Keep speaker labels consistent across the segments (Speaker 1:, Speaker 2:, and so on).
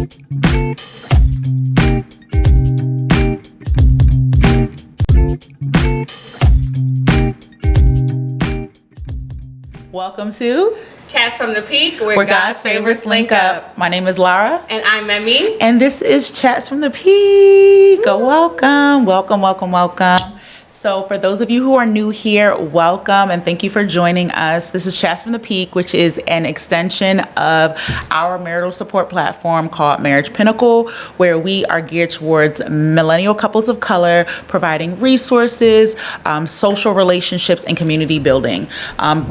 Speaker 1: Welcome to
Speaker 2: Chats from the Peak, where
Speaker 1: God's favorites link up. My name is Lara.
Speaker 2: And I'm Memi.
Speaker 1: And this is Chats from the Peak. Welcome, welcome, welcome, welcome. So for those of you who are new here, welcome and thank you for joining us. This is Chats from the Peak, which is an extension of our marital support platform called Marriage Pinnacle, where we are geared towards millennial couples of color, providing resources, social relationships, and community building.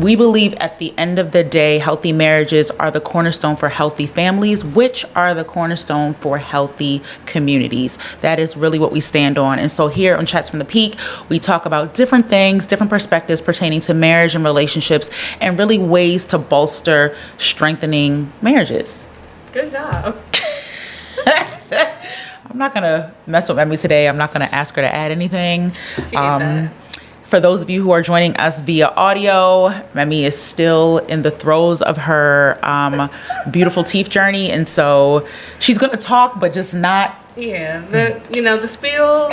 Speaker 1: We believe at the end of the day, healthy marriages are the cornerstone for healthy families, which are the cornerstone for healthy communities. That is really what we stand on. And so here on Chats from the Peak, we talk about different things, different perspectives pertaining to marriage and relationships, and really ways to bolster strengthening marriages.
Speaker 2: Good job.
Speaker 1: I'm not going to mess with Emily today. I'm not going to ask her to add anything.
Speaker 2: She did that.
Speaker 1: For those of you who are joining us via audio, Memi is still in the throes of her beautiful teeth journey. And so she's going to talk, but just not.
Speaker 2: Yeah, the spiel.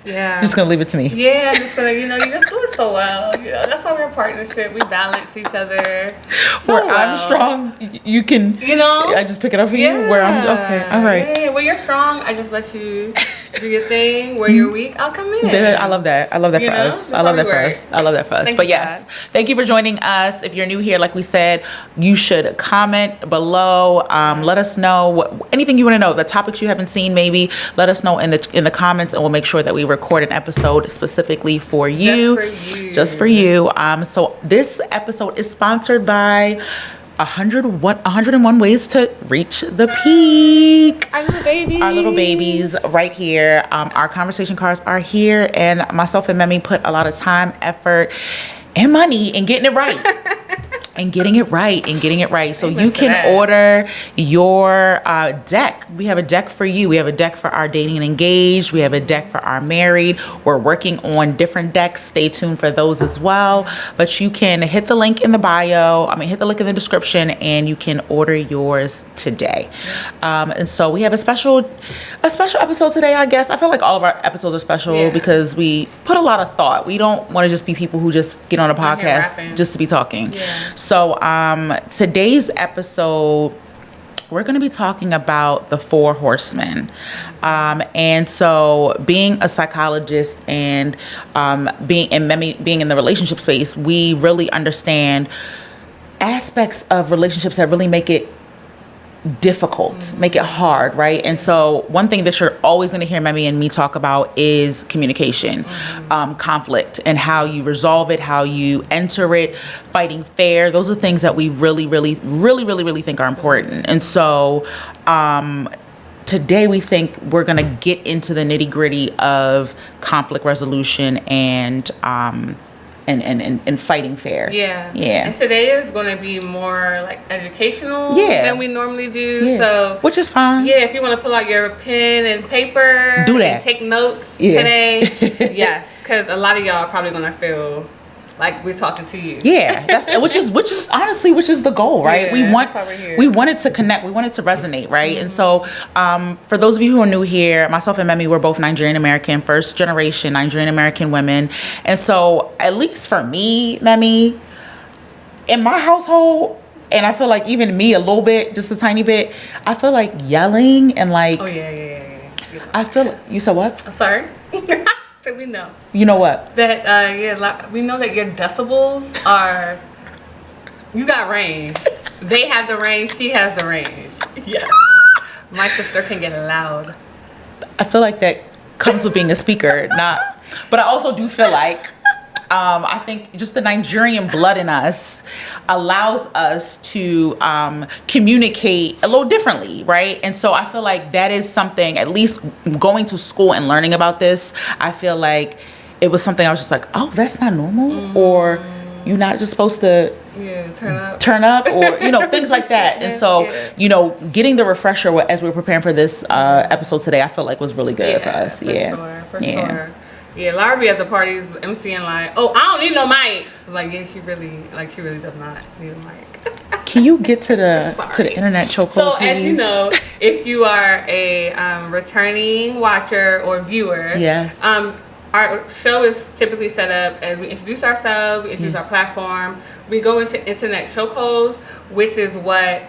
Speaker 2: Yeah.
Speaker 1: Just going to leave it to me.
Speaker 2: Yeah, I'm just going to, you just do it so well. That's why we're a partnership. We balance each other so
Speaker 1: Where
Speaker 2: well.
Speaker 1: I'm strong, you can, I just pick it up for you. Where I'm, okay, all right.
Speaker 2: Yeah, where you're strong, I just let you do your thing. Where you're weak, I'll come in.
Speaker 1: I love that. I love that for us. I love that for us. I love that for us. But yes, thank you for joining us. If you're new here, like we said, you should comment below. Let us know anything you want to know. The topics you haven't seen, maybe let us know in the comments, and we'll make sure that we record an episode specifically for you. Just for you. So this episode is sponsored by 101 ways to reach the peak. Our little babies right here. Our conversation cards are here, and myself and Memi put a lot of time, effort, and money in getting it right. And getting it right. So you can order your deck. We have a deck for you. We have a deck for our dating and engaged. We have a deck for our married. We're working on different decks. Stay tuned for those as well. But you can hit the link in the bio. Hit the link in the description, and you can order yours today. And so we have a special episode today, I guess. I feel like all of our episodes are special because we put a lot of thought. We don't want to just be people who just get on a podcast just to be talking. Yeah. So today's episode, we're going to be talking about the 4 Horsemen. And so being a psychologist and being in the relationship space, we really understand aspects of relationships that really make it difficult, make it hard, right? And so one thing that you're always going to hear Memi and me talk about is communication, conflict, and how you resolve it, how you enter it, fighting fair. Those are things that we really think are important. And so today we think we're going to get into the nitty-gritty of conflict resolution and fighting fair. Yeah.
Speaker 2: And today is going to be more like educational than we normally do. Yeah. So,
Speaker 1: which is fine.
Speaker 2: Yeah, if you want to pull out your pen and paper,
Speaker 1: do that.
Speaker 2: And take notes today. Yes, because a lot of y'all are probably going to feel like we're talking to you.
Speaker 1: Yeah, which is honestly the goal, right?
Speaker 2: Yeah,
Speaker 1: we wanted to connect, we wanted to resonate, right? Mm-hmm. And so for those of you who are new here, myself and Memi, we're both Nigerian American, first generation Nigerian American women. And so at least for me, Memi, in my household, and I feel like even me a little bit, just a tiny bit, I feel like yelling and like I feel you said what?
Speaker 2: I'm sorry. We know.
Speaker 1: You know what?
Speaker 2: That we know that your decibels are. You got range. They have the range. She has the range. Yes. My sister can get loud.
Speaker 1: I feel like that comes with being a speaker, but I also do feel like I think just the Nigerian blood in us allows us to communicate a little differently, right? And so I feel like that is something, at least going to school and learning about this, I feel like it was something I was just like, oh, that's not normal, or you're not just supposed to turn up or things like that. And so getting the refresher as we're preparing for this episode today, I feel like was really good for us.
Speaker 2: For sure. Yeah, Lara be at the parties MCing like, oh, I don't need no mic. I'm like, yeah, she really does not need a mic.
Speaker 1: Can you get to the internet chokehold,
Speaker 2: So
Speaker 1: please?
Speaker 2: as you know, if you are a returning watcher or viewer,
Speaker 1: yes,
Speaker 2: our show is typically set up as we introduce ourselves, we introduce our platform, we go into internet chokeholds, which is what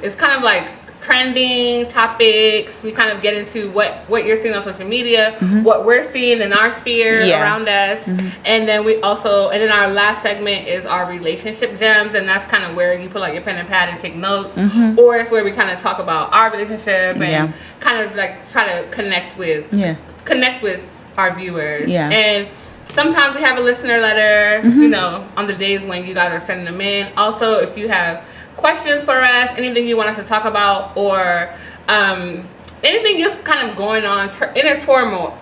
Speaker 2: is kind of like trending topics. We kind of get into what you're seeing on social media, what we're seeing in our sphere around us, and then our last segment is our relationship gems, and that's kind of where you pull out your pen and pad and take notes, or it's where we kind of talk about our relationship and kind of like try to connect with our viewers. And sometimes we have a listener letter, you know, on the days when you guys are sending them in. Also, if you have questions for us, anything you want us to talk about, or anything just kind of going on, inner turmoil.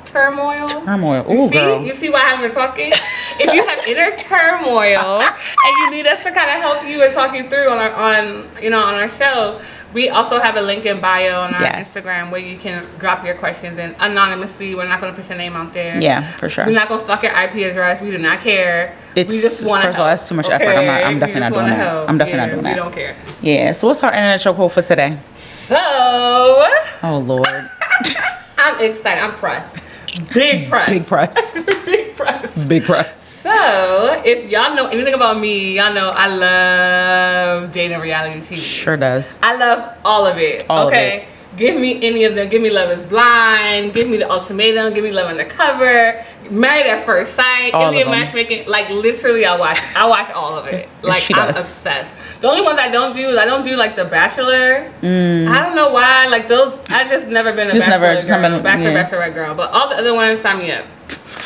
Speaker 1: Ooh, girl.
Speaker 2: You see why I haven't been talking? If you have inner turmoil and you need us to kind of help you and talk you through on our show, we also have a link in bio on our Instagram where you can drop your questions in anonymously. We're not going to put your name out there.
Speaker 1: Yeah, for sure.
Speaker 2: We're not going to stalk your IP address. We do not care. We just want to help.
Speaker 1: First of all, that's too much effort. I'm definitely not doing that. I'm definitely not doing that.
Speaker 2: We don't care.
Speaker 1: Yeah, so what's our internet chokehold for today?
Speaker 2: So.
Speaker 1: Oh, Lord.
Speaker 2: I'm excited. I'm pressed. Big press.
Speaker 1: Big press.
Speaker 2: Big press.
Speaker 1: Big press.
Speaker 2: So, if y'all know anything about me, y'all know I love dating reality TV.
Speaker 1: Sure does.
Speaker 2: I love all of it.
Speaker 1: All of it.
Speaker 2: Give me any of them. Give me Love is Blind. Give me The Ultimatum. Give me Love Undercover. Married at First Sight. Indian Matchmaking. Like, literally, I watch all of it. Like, I'm obsessed. The only ones I don't do like The Bachelor. I don't know why. Like, those, I just never been a Bachelorette girl. But all the other ones, sign me up.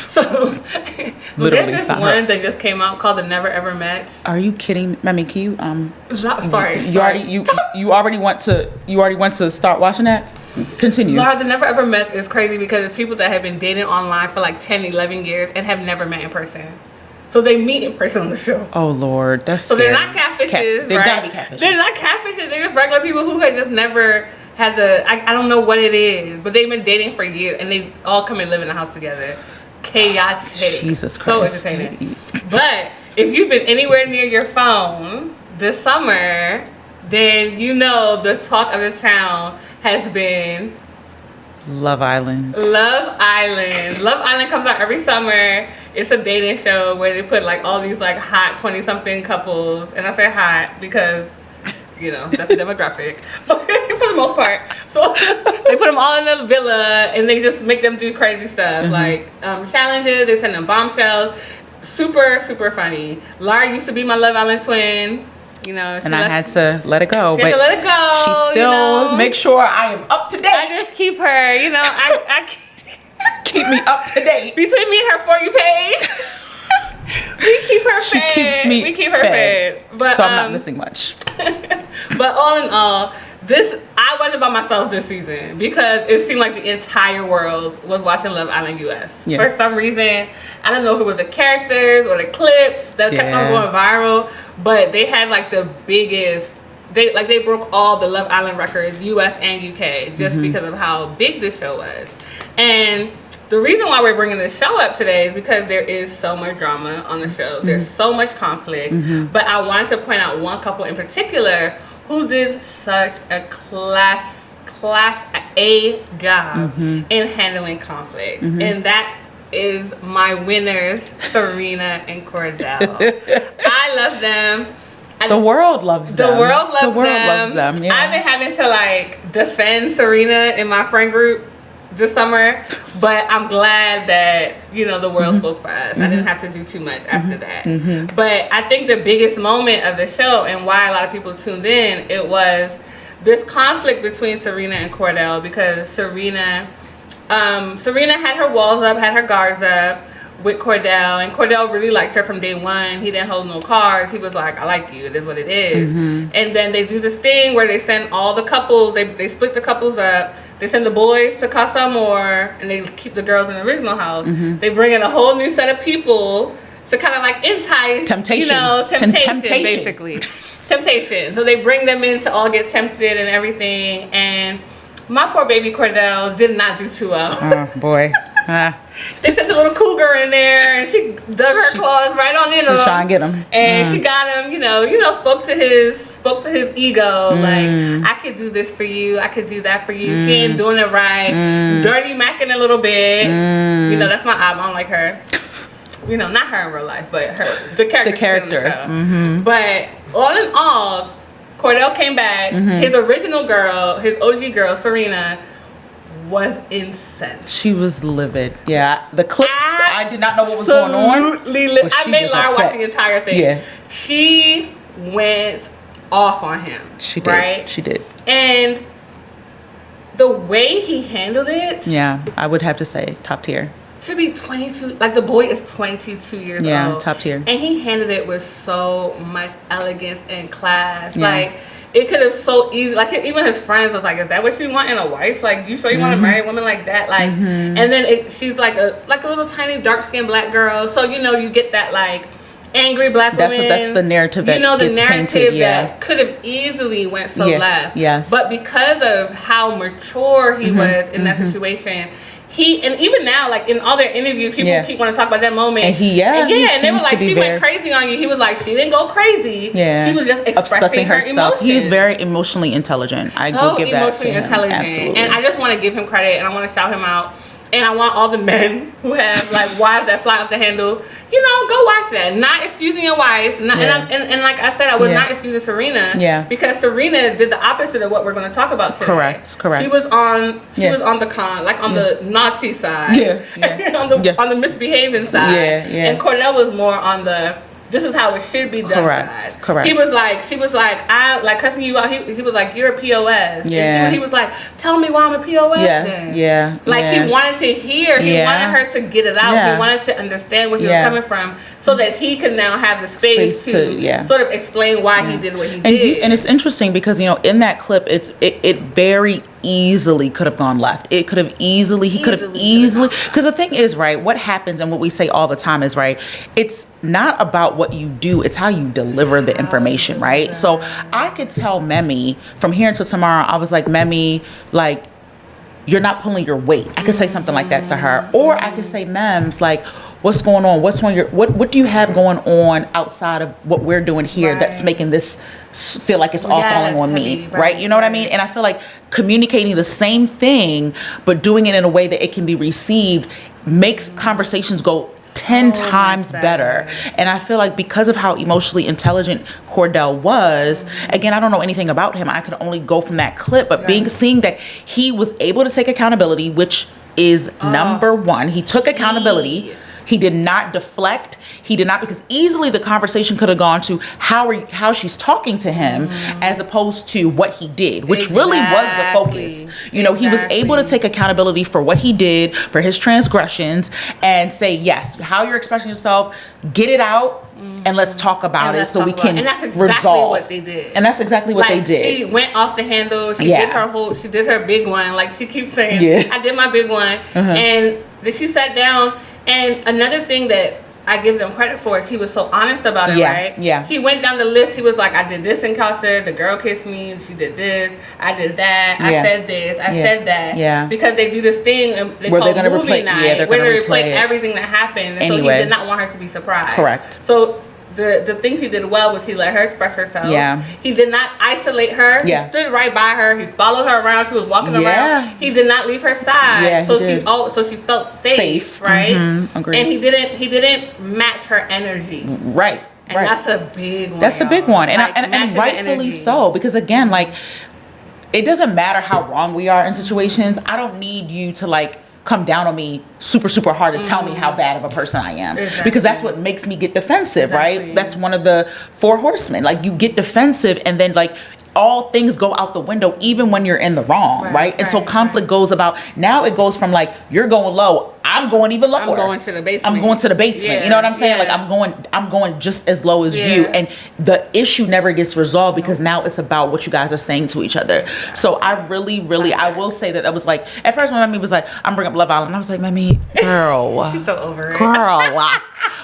Speaker 2: So, there's this one that just came out called The Never Ever Met.
Speaker 1: Are you kidding? I mean, can you
Speaker 2: Sorry.
Speaker 1: You already want to start watching that? Continue.
Speaker 2: The Never Ever Met is crazy because it's people that have been dating online for like 10, 11 years and have never met in person. So they meet in person on the show.
Speaker 1: Oh, Lord. That's scary.
Speaker 2: So they're not catfishes,
Speaker 1: They've
Speaker 2: right?
Speaker 1: got to be catfishes.
Speaker 2: They're not catfishes. They're just regular people who had just never had I don't know what it is, but they've been dating for years and they all come and live in the house together. Chaotic.
Speaker 1: Jesus Christ.
Speaker 2: So entertaining. But if you've been anywhere near your phone this summer, then you know the talk of the town has been
Speaker 1: Love Island.
Speaker 2: Love Island comes out every summer. It's a dating show where they put like all these like hot 20-something couples, and I say hot because, you know, that's the demographic for the most part. So they put them all in the villa and they just make them do crazy stuff like challenges. They send them bombshells. Super, super funny. Lara used to be my Love Island twin. You know,
Speaker 1: and I had to let it go.
Speaker 2: She had to let it go.
Speaker 1: She still makes sure I am up to date.
Speaker 2: I just keep her, you know, I
Speaker 1: keep me up to date.
Speaker 2: Between me and her For You page, we keep her
Speaker 1: she
Speaker 2: fed.
Speaker 1: Keeps me
Speaker 2: we keep her fed. But,
Speaker 1: so I'm not missing much.
Speaker 2: But all in all, I wasn't by myself this season because it seemed like the entire world was watching Love Island US. Yeah. For some reason, I don't know if it was the characters or the clips that kept on going viral, but they had like the biggest. They broke all the Love Island records, US and UK, just because of how big the show was. And the reason why we're bringing this show up today is because there is so much drama on the show. There's so much conflict. But I wanted to point out one couple in particular who did such a class A job in handling conflict. And that is my winners, Serena and Cordell. I love them.
Speaker 1: The world loves them.
Speaker 2: The world loves them.
Speaker 1: Yeah.
Speaker 2: I've been having to like defend Serena in my friend group this summer, but I'm glad that, you know, the world spoke for us. I didn't have to do too much after that. But I think the biggest moment of the show and why a lot of people tuned in, it was this conflict between Serena and Cordell, because Serena had her walls up, had her guards up with Cordell, and Cordell really liked her from day one. He didn't hold no cards. He was like, I like you, it is what it is. And then they do this thing where they send all the couples, they split the couples up. They send the boys to Casa Amor, and they keep the girls in the original house. They bring in a whole new set of people to kind of like entice,
Speaker 1: temptation,
Speaker 2: basically. Temptation. So they bring them in to all get tempted and everything. And my poor baby Cordell did not do too well.
Speaker 1: Oh, boy.
Speaker 2: They sent the little cougar in there, and she dug her claws right on in him.
Speaker 1: Trying to get him.
Speaker 2: And she got him, you know, spoke to his spoke to his ego. Like, I could do this for you. I could do that for you. She ain't doing it right. Dirty macking a little bit. You know, that's my album. I don't like her. You know, not her in real life, but the character. But all in all, Cordell came back. His original girl, his OG girl, Serena, was incensed.
Speaker 1: She was livid. Yeah, the clips, I did not know what was going on.
Speaker 2: Absolutely livid. I made Lara watch the entire thing. Yeah. She went off on him.
Speaker 1: She did.
Speaker 2: Right?
Speaker 1: She did.
Speaker 2: And the way he handled it.
Speaker 1: Yeah, I would have to say top tier.
Speaker 2: To be 22, like the boy is 22 years old.
Speaker 1: Yeah, top tier.
Speaker 2: And he handled it with so much elegance and class. Yeah. Like, it could have so easy, like even his friends was like, is that what you want in a wife? Like, you sure you want to marry a woman like that? Like, and then she's like a little tiny dark-skinned black girl. So, you know, you get that like angry black woman.
Speaker 1: That's the narrative that gets painted,
Speaker 2: that could have easily went left.
Speaker 1: Yes.
Speaker 2: But because of how mature he was in that situation, and even now, like in all their interviews, people keep wanting to talk about that moment.
Speaker 1: And
Speaker 2: and they were like, she went crazy on you. He was like, she didn't go crazy. Yeah, she was just expressing herself. Emotions.
Speaker 1: He's very emotionally intelligent. I will give that to him.
Speaker 2: Absolutely. And I just want to give him credit, and I want to shout him out. And I want all the men who have like wives that fly off the handle, you know, go watch that. Not excusing your wife. And like I said, I was not excusing Serena. Yeah. Because Serena did the opposite of what we're going to talk about today.
Speaker 1: Correct.
Speaker 2: She was on the Nazi side. On the misbehaving side. Yeah. And Cordell was more on the this is how it should be done side.
Speaker 1: Correct.
Speaker 2: She was like, I like cussing you out. He was like, you're a POS.
Speaker 1: Yeah.
Speaker 2: And he was like, tell me why I'm a POS then.
Speaker 1: Yeah.
Speaker 2: Like he wanted to hear. He wanted her to get it out.
Speaker 1: Yeah.
Speaker 2: He wanted to understand where he was coming from, so that he could now have the space to sort of explain why he did what he did.
Speaker 1: And it's interesting because, you know, in that clip, it very easily could have gone left. It could have easily, because the thing is, right, what happens and what we say all the time is, right, it's not about what you do, it's how you deliver the information, right? So I could tell Memi from here until tomorrow, I was like, Memi, like, you're not pulling your weight. I could say something like that to her. Or I could say, Mems, like, what's going on? What's on your what do you have going on outside of what we're doing here that's making this feel like it's all falling on me, right? You know what I mean? And I feel like communicating the same thing but doing it in a way that it can be received makes conversations go 10 times better. And I feel like because of how emotionally intelligent Cordell was, again, I don't know anything about him. I could only go from that clip, but seeing that he was able to take accountability, which is number one. He took accountability. He did not deflect. He did not, because easily the conversation could have gone to how she's talking to him as opposed to what he did, which really was the focus. You know, he was able to take accountability for what he did, for his transgressions, and say, yes, how you're expressing yourself, get it out, and let's talk about it so we can resolve. And that's exactly what they did. And that's exactly what they did.
Speaker 2: She went off the handle. She did her big one. Like she keeps saying, I did my big one. And then she sat down. And another thing that I give them credit for is he was so honest about it, right? Yeah. He went down the list. He was like, I did this in Calcer. The girl kissed me. She did this. I did that. I said this. I said that. Yeah. Because they do this thing they call movie night where they replay everything that happened. And so he did not want her to be surprised.
Speaker 1: Correct.
Speaker 2: So the things he did well was he let her express herself. Yeah. He did not isolate her. Yeah. He stood right by her. He followed her around. She was walking around. He did not leave her side. Yeah, so she felt safe. Right? Agreed. And he didn't match her energy.
Speaker 1: Right.
Speaker 2: And that's a big one.
Speaker 1: That's a big one. And rightfully so. Because again, like, it doesn't matter how wrong we are in situations. I don't need you to like come down on me super, super hard to tell me how bad of a person I am. Exactly. Because that's what makes me get defensive, right? That's one of the 4 horsemen. Like, you get defensive and then like all things go out the window even when you're in the wrong, right? And so conflict goes about, now it goes from like, you're going low, I'm going even lower.
Speaker 2: I'm going to the basement.
Speaker 1: Yeah. You know what I'm saying? Like I'm going just as low as you. And the issue never gets resolved because now it's about what you guys are saying to each other. So I really, I will say that was like, at first when Memi was like, I'm bringing up Love Island, I was like, Memi, girl.
Speaker 2: She's so over it.
Speaker 1: Girl.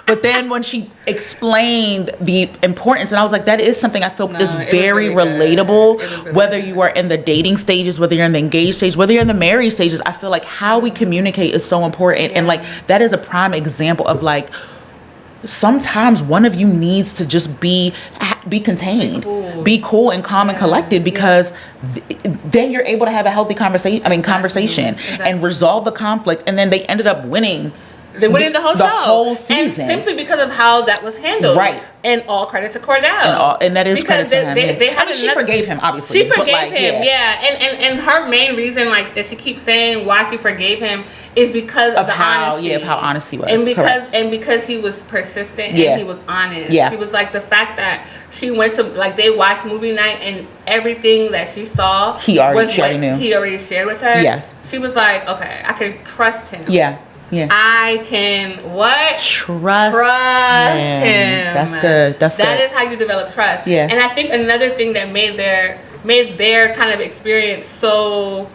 Speaker 1: But then when she explained the importance, and I was like, that is something I feel is very relatable, whether you are in the dating stages, whether you're in the engaged stage, whether you're in the married stages. I feel like how we communicate is so important. And like, that is a prime example of like, sometimes one of you needs to just be contained, be cool and calm and collected, because then you're able to have a healthy conversation and resolve the conflict. And then they ended up winning.
Speaker 2: They winning the whole show.
Speaker 1: The whole season.
Speaker 2: And simply because of how that was handled.
Speaker 1: Right.
Speaker 2: And all credit to Cordell.
Speaker 1: And that is
Speaker 2: because
Speaker 1: credit to him.
Speaker 2: They had
Speaker 1: she forgave him, obviously.
Speaker 2: She forgave him, And her main reason, like, that she keeps saying why she forgave him is because of the honesty.
Speaker 1: Yeah, of how honest he was.
Speaker 2: And because he was persistent and he was honest.
Speaker 1: Yeah.
Speaker 2: She was like, the fact that she went to, like, they watched movie night and everything that she saw
Speaker 1: he already
Speaker 2: shared with her.
Speaker 1: Yes.
Speaker 2: She was like, okay, I can trust him.
Speaker 1: Yeah. Yeah.
Speaker 2: I can
Speaker 1: trust
Speaker 2: him.
Speaker 1: That's good.
Speaker 2: That is how you develop trust.
Speaker 1: Yeah.
Speaker 2: And I think another thing that made their kind of experience so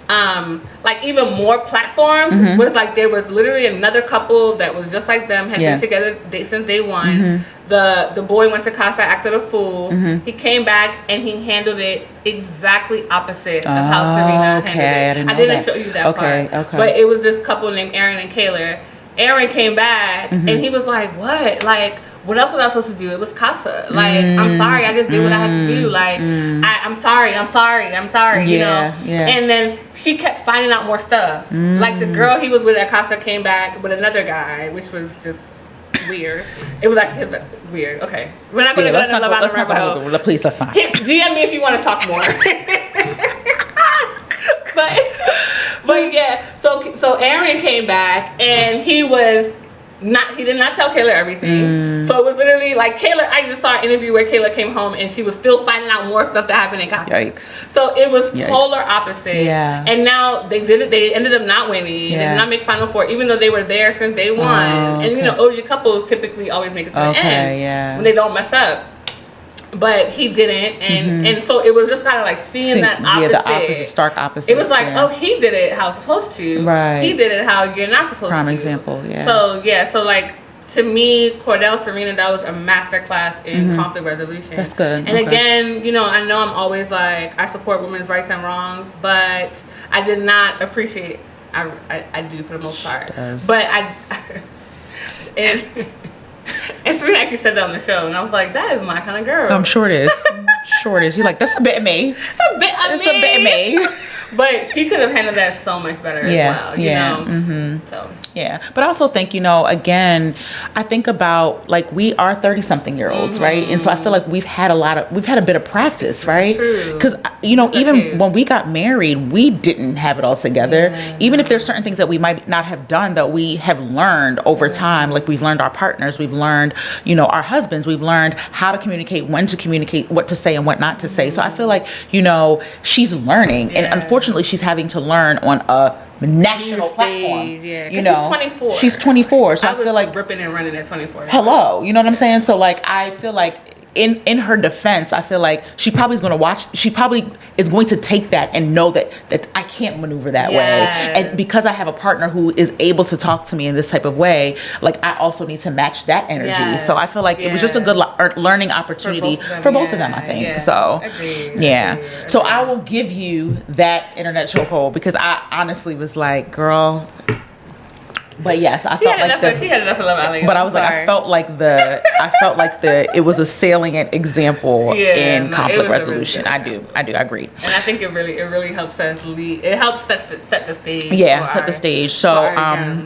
Speaker 2: like even more platformed was like there was literally another couple that was just like them, had been together since day one. The boy went to casa, acted a fool. He came back and he handled it exactly opposite of how Serena handled it. I didn't show you that part. Okay. But it was this couple named Aaron and Kayla. Aaron came back and he was like, what? Like, what else was I supposed to do? It was casa. Like, I'm sorry. I just did what I had to do. Like, I'm sorry. You know? Yeah. And then she kept finding out more stuff. Like, the girl he was with at casa came back with another guy, which was just weird. It was actually weird. Okay. We're not going to go into Love Island rabbit hole.
Speaker 1: Please, let's not.
Speaker 2: DM me if you want to talk more. But yeah, so Aaron came back and he did not tell Kayla everything. So it was literally like Kayla, I just saw an interview where Kayla came home and she was still finding out more stuff that happened in Gotham.
Speaker 1: Yikes.
Speaker 2: So it was polar opposite.
Speaker 1: Yeah.
Speaker 2: And now they ended up not winning. Yeah. They did not make Final Four, even though they were there since day one. And you know, OG couples typically always make it to the end when they don't mess up. But he didn't, and so it was just kind of like seeing that opposite. Yeah, the opposite,
Speaker 1: stark opposite.
Speaker 2: It was like, oh, he did it how it's supposed to.
Speaker 1: Right.
Speaker 2: He did it how you're not supposed to.
Speaker 1: Prime example, yeah.
Speaker 2: So like, to me, Cordell, Serena, that was a masterclass in conflict resolution.
Speaker 1: That's good.
Speaker 2: And again, you know, I know I'm always like, I support women's rights and wrongs, but I did not appreciate, I do for the most part. But and Serena actually said that on the show, and I was like, that is my kind of girl.
Speaker 1: I'm sure it is. You're like, that's a bit of me. It's a bit of me.
Speaker 2: But she could have handled that so much better as well, you know? So.
Speaker 1: Yeah. But I also think, you know, again, I think about, like, we are 30-something-year-olds, right? And so I feel like we've had a bit of practice, right? Because, you know, even when we got married, we didn't have it all together. Even if there's certain things that we might not have done that we have learned over time, like we've learned our partners, we've learned, you know, our husbands, we've learned how to communicate, when to communicate, what to say and what not to say. So I feel like, you know, she's learning. And unfortunately, she's having to learn on a national platform.
Speaker 2: Yeah,
Speaker 1: you know,
Speaker 2: she's 24.
Speaker 1: She's 24, so I feel like
Speaker 2: ripping and running at 24.
Speaker 1: Hello, you know what I'm saying? So like, I feel like in her defense, I feel like she probably is going to take that and know that I can't maneuver that way. And because I have a partner who is able to talk to me in this type of way, like, I also need to match that energy. So I feel like it was just a good learning opportunity for both of them, I think. So Agreed. So I will give you that internet chokehold, because I honestly was like, girl. But yes, I felt like
Speaker 2: she had enough of Love Island.
Speaker 1: But I was like, I felt like it was a salient example in conflict resolution. I agree. And
Speaker 2: I think it really helps us lead. It helps set the stage.
Speaker 1: Yeah, set the stage. So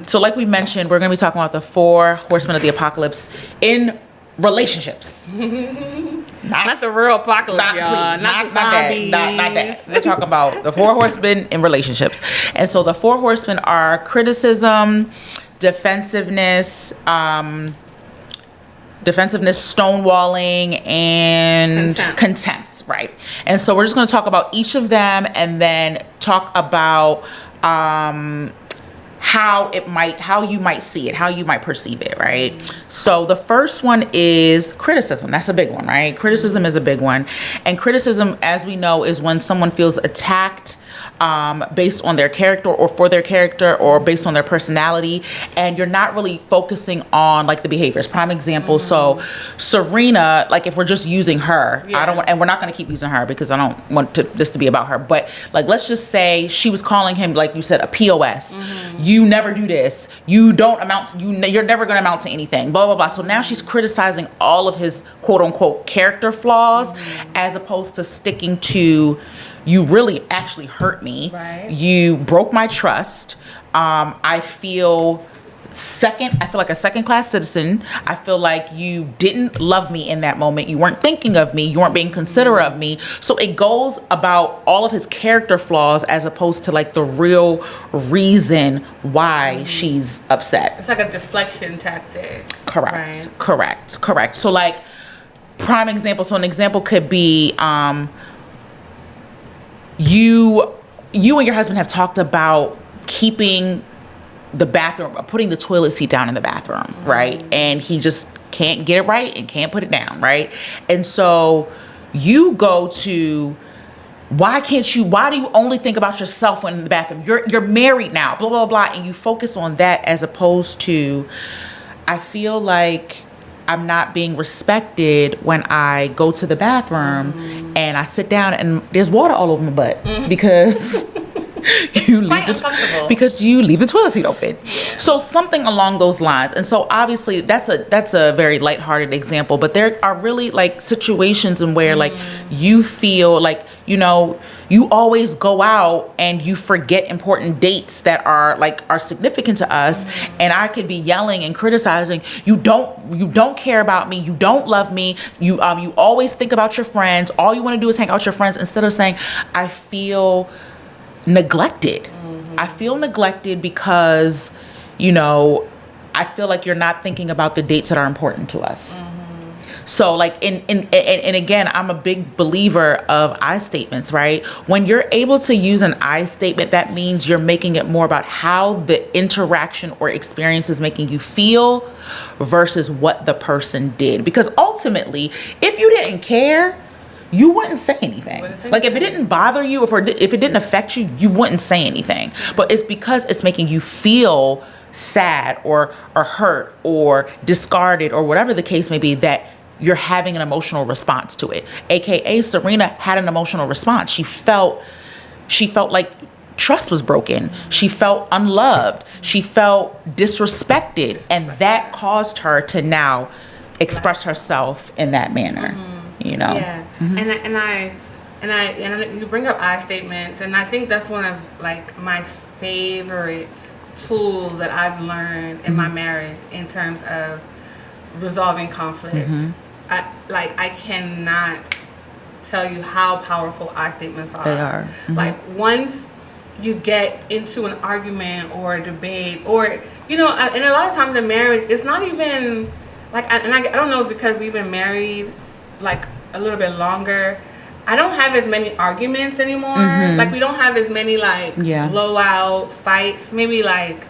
Speaker 1: so like we mentioned, we're going to be talking about the 4 horsemen of the apocalypse in relationships.
Speaker 2: Not the real apocalypse, y'all. Not the zombies.
Speaker 1: Not that. We're talking about the 4 horsemen in relationships. And so the 4 horsemen are criticism, defensiveness, stonewalling, and contempt, right? And so we're just going to talk about each of them and then talk about how you might see it, how you might perceive it, right? So the first one is criticism. That's a big one, right? Criticism is a big one. And criticism, as we know, is when someone feels attacked, based on their character or for their character or based on their personality, and you're not really focusing on like the behaviors. Prime example, so Serena, like if we're just using her, I don't want, and we're not going to keep using her because I don't want this to be about her, but like let's just say she was calling him, like you said, a POS. You never do this. You don't amount to, you're never going to amount to anything, blah, blah, blah. So now she's criticizing all of his quote unquote character flaws as opposed to sticking to, you really actually hurt me.
Speaker 2: Right.
Speaker 1: You broke my trust. I feel like a second class citizen. I feel like you didn't love me in that moment. You weren't thinking of me. You weren't being considerate of me. So it goes about all of his character flaws as opposed to like the real reason why she's upset.
Speaker 2: It's like a deflection tactic.
Speaker 1: Correct.
Speaker 2: Right?
Speaker 1: Correct. So like prime example. So an example could be, you and your husband have talked about keeping the bathroom, putting the toilet seat down in the bathroom, right? And he just can't get it right and can't put it down, right? And so you go to, why do you only think about yourself when in the bathroom? You're married now, blah, blah, blah. And you focus on that as opposed to, I feel like I'm not being respected when I go to the bathroom and I sit down and there's water all over my butt because you leave the toilet seat open. So something along those lines. And so obviously that's a very lighthearted example, but there are really like situations in where like you feel like, you know, you always go out and you forget important dates that are significant to us. And I could be yelling and criticizing, you don't care about me, you don't love me, you always think about your friends, all you want to do is hang out with your friends, instead of saying, I feel neglected. I feel neglected because, you know, I feel like you're not thinking about the dates that are important to us. So like and again, I'm a big believer of I statements, right? When you're able to use an I statement, that means you're making it more about how the interaction or experience is making you feel versus what the person did. Because ultimately, if you didn't care, you wouldn't say anything. Like if it didn't bother you, if it didn't affect you, you wouldn't say anything. But it's because it's making you feel sad or hurt or discarded or whatever the case may be that you're having an emotional response to it. AKA Serena had an emotional response. She felt like trust was broken. She felt unloved. She felt disrespected. And that caused her to now express herself in that manner. You know?
Speaker 2: Yeah. And you bring up I statements, and I think that's one of like my favorite tools that I've learned in my marriage in terms of resolving conflicts. I cannot tell you how powerful I statements are.
Speaker 1: They are.
Speaker 2: Like once you get into an argument or a debate, or you know, and a lot of times in marriage, it's not even like, I don't know if it's because we've been married like a little bit longer. I don't have as many arguments anymore. Like we don't have as many like blowout fights. Maybe like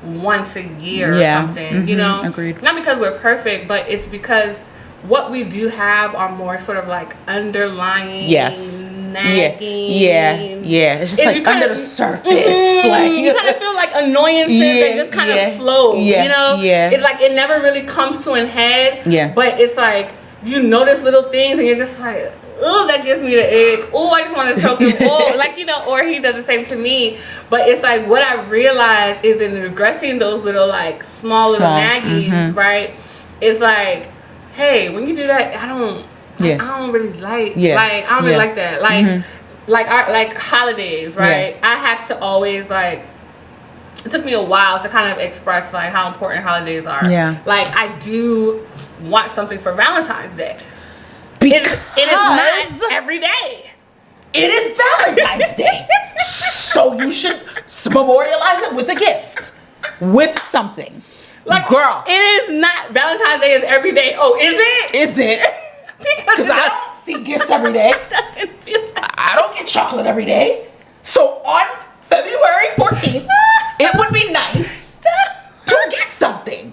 Speaker 2: once a year or something. You know,
Speaker 1: agreed.
Speaker 2: Not because we're perfect, but it's because what we do have are more sort of like underlying, nagging.
Speaker 1: It's just like under the surface. Like
Speaker 2: you kind of feel like annoyances that just kind of flow. You know, it's like it never really comes to an head. But it's like you notice little things and you're just like, oh, that gives me the ick. Oh, I just want to choke him. Oh, like, you know, or he does the same to me. But it's like what I realized is in addressing those little like small little naggies, right? It's like, hey, when you do that, I don't really like I don't really like that. Like holidays, right? I have to always like, it took me a while to kind of express like how important holidays are. Like I do want something for Valentine's Day. Because it is not every day.
Speaker 1: It is Valentine's Day. So you should memorialize it with a gift. With something.
Speaker 2: Like,
Speaker 1: girl.
Speaker 2: It is not, Valentine's Day is every day. Oh, is it?
Speaker 1: Is it? Because I don't see gifts every day.
Speaker 2: Doesn't feel like
Speaker 1: I don't get chocolate every day. So on February 14th, it would be nice to get something.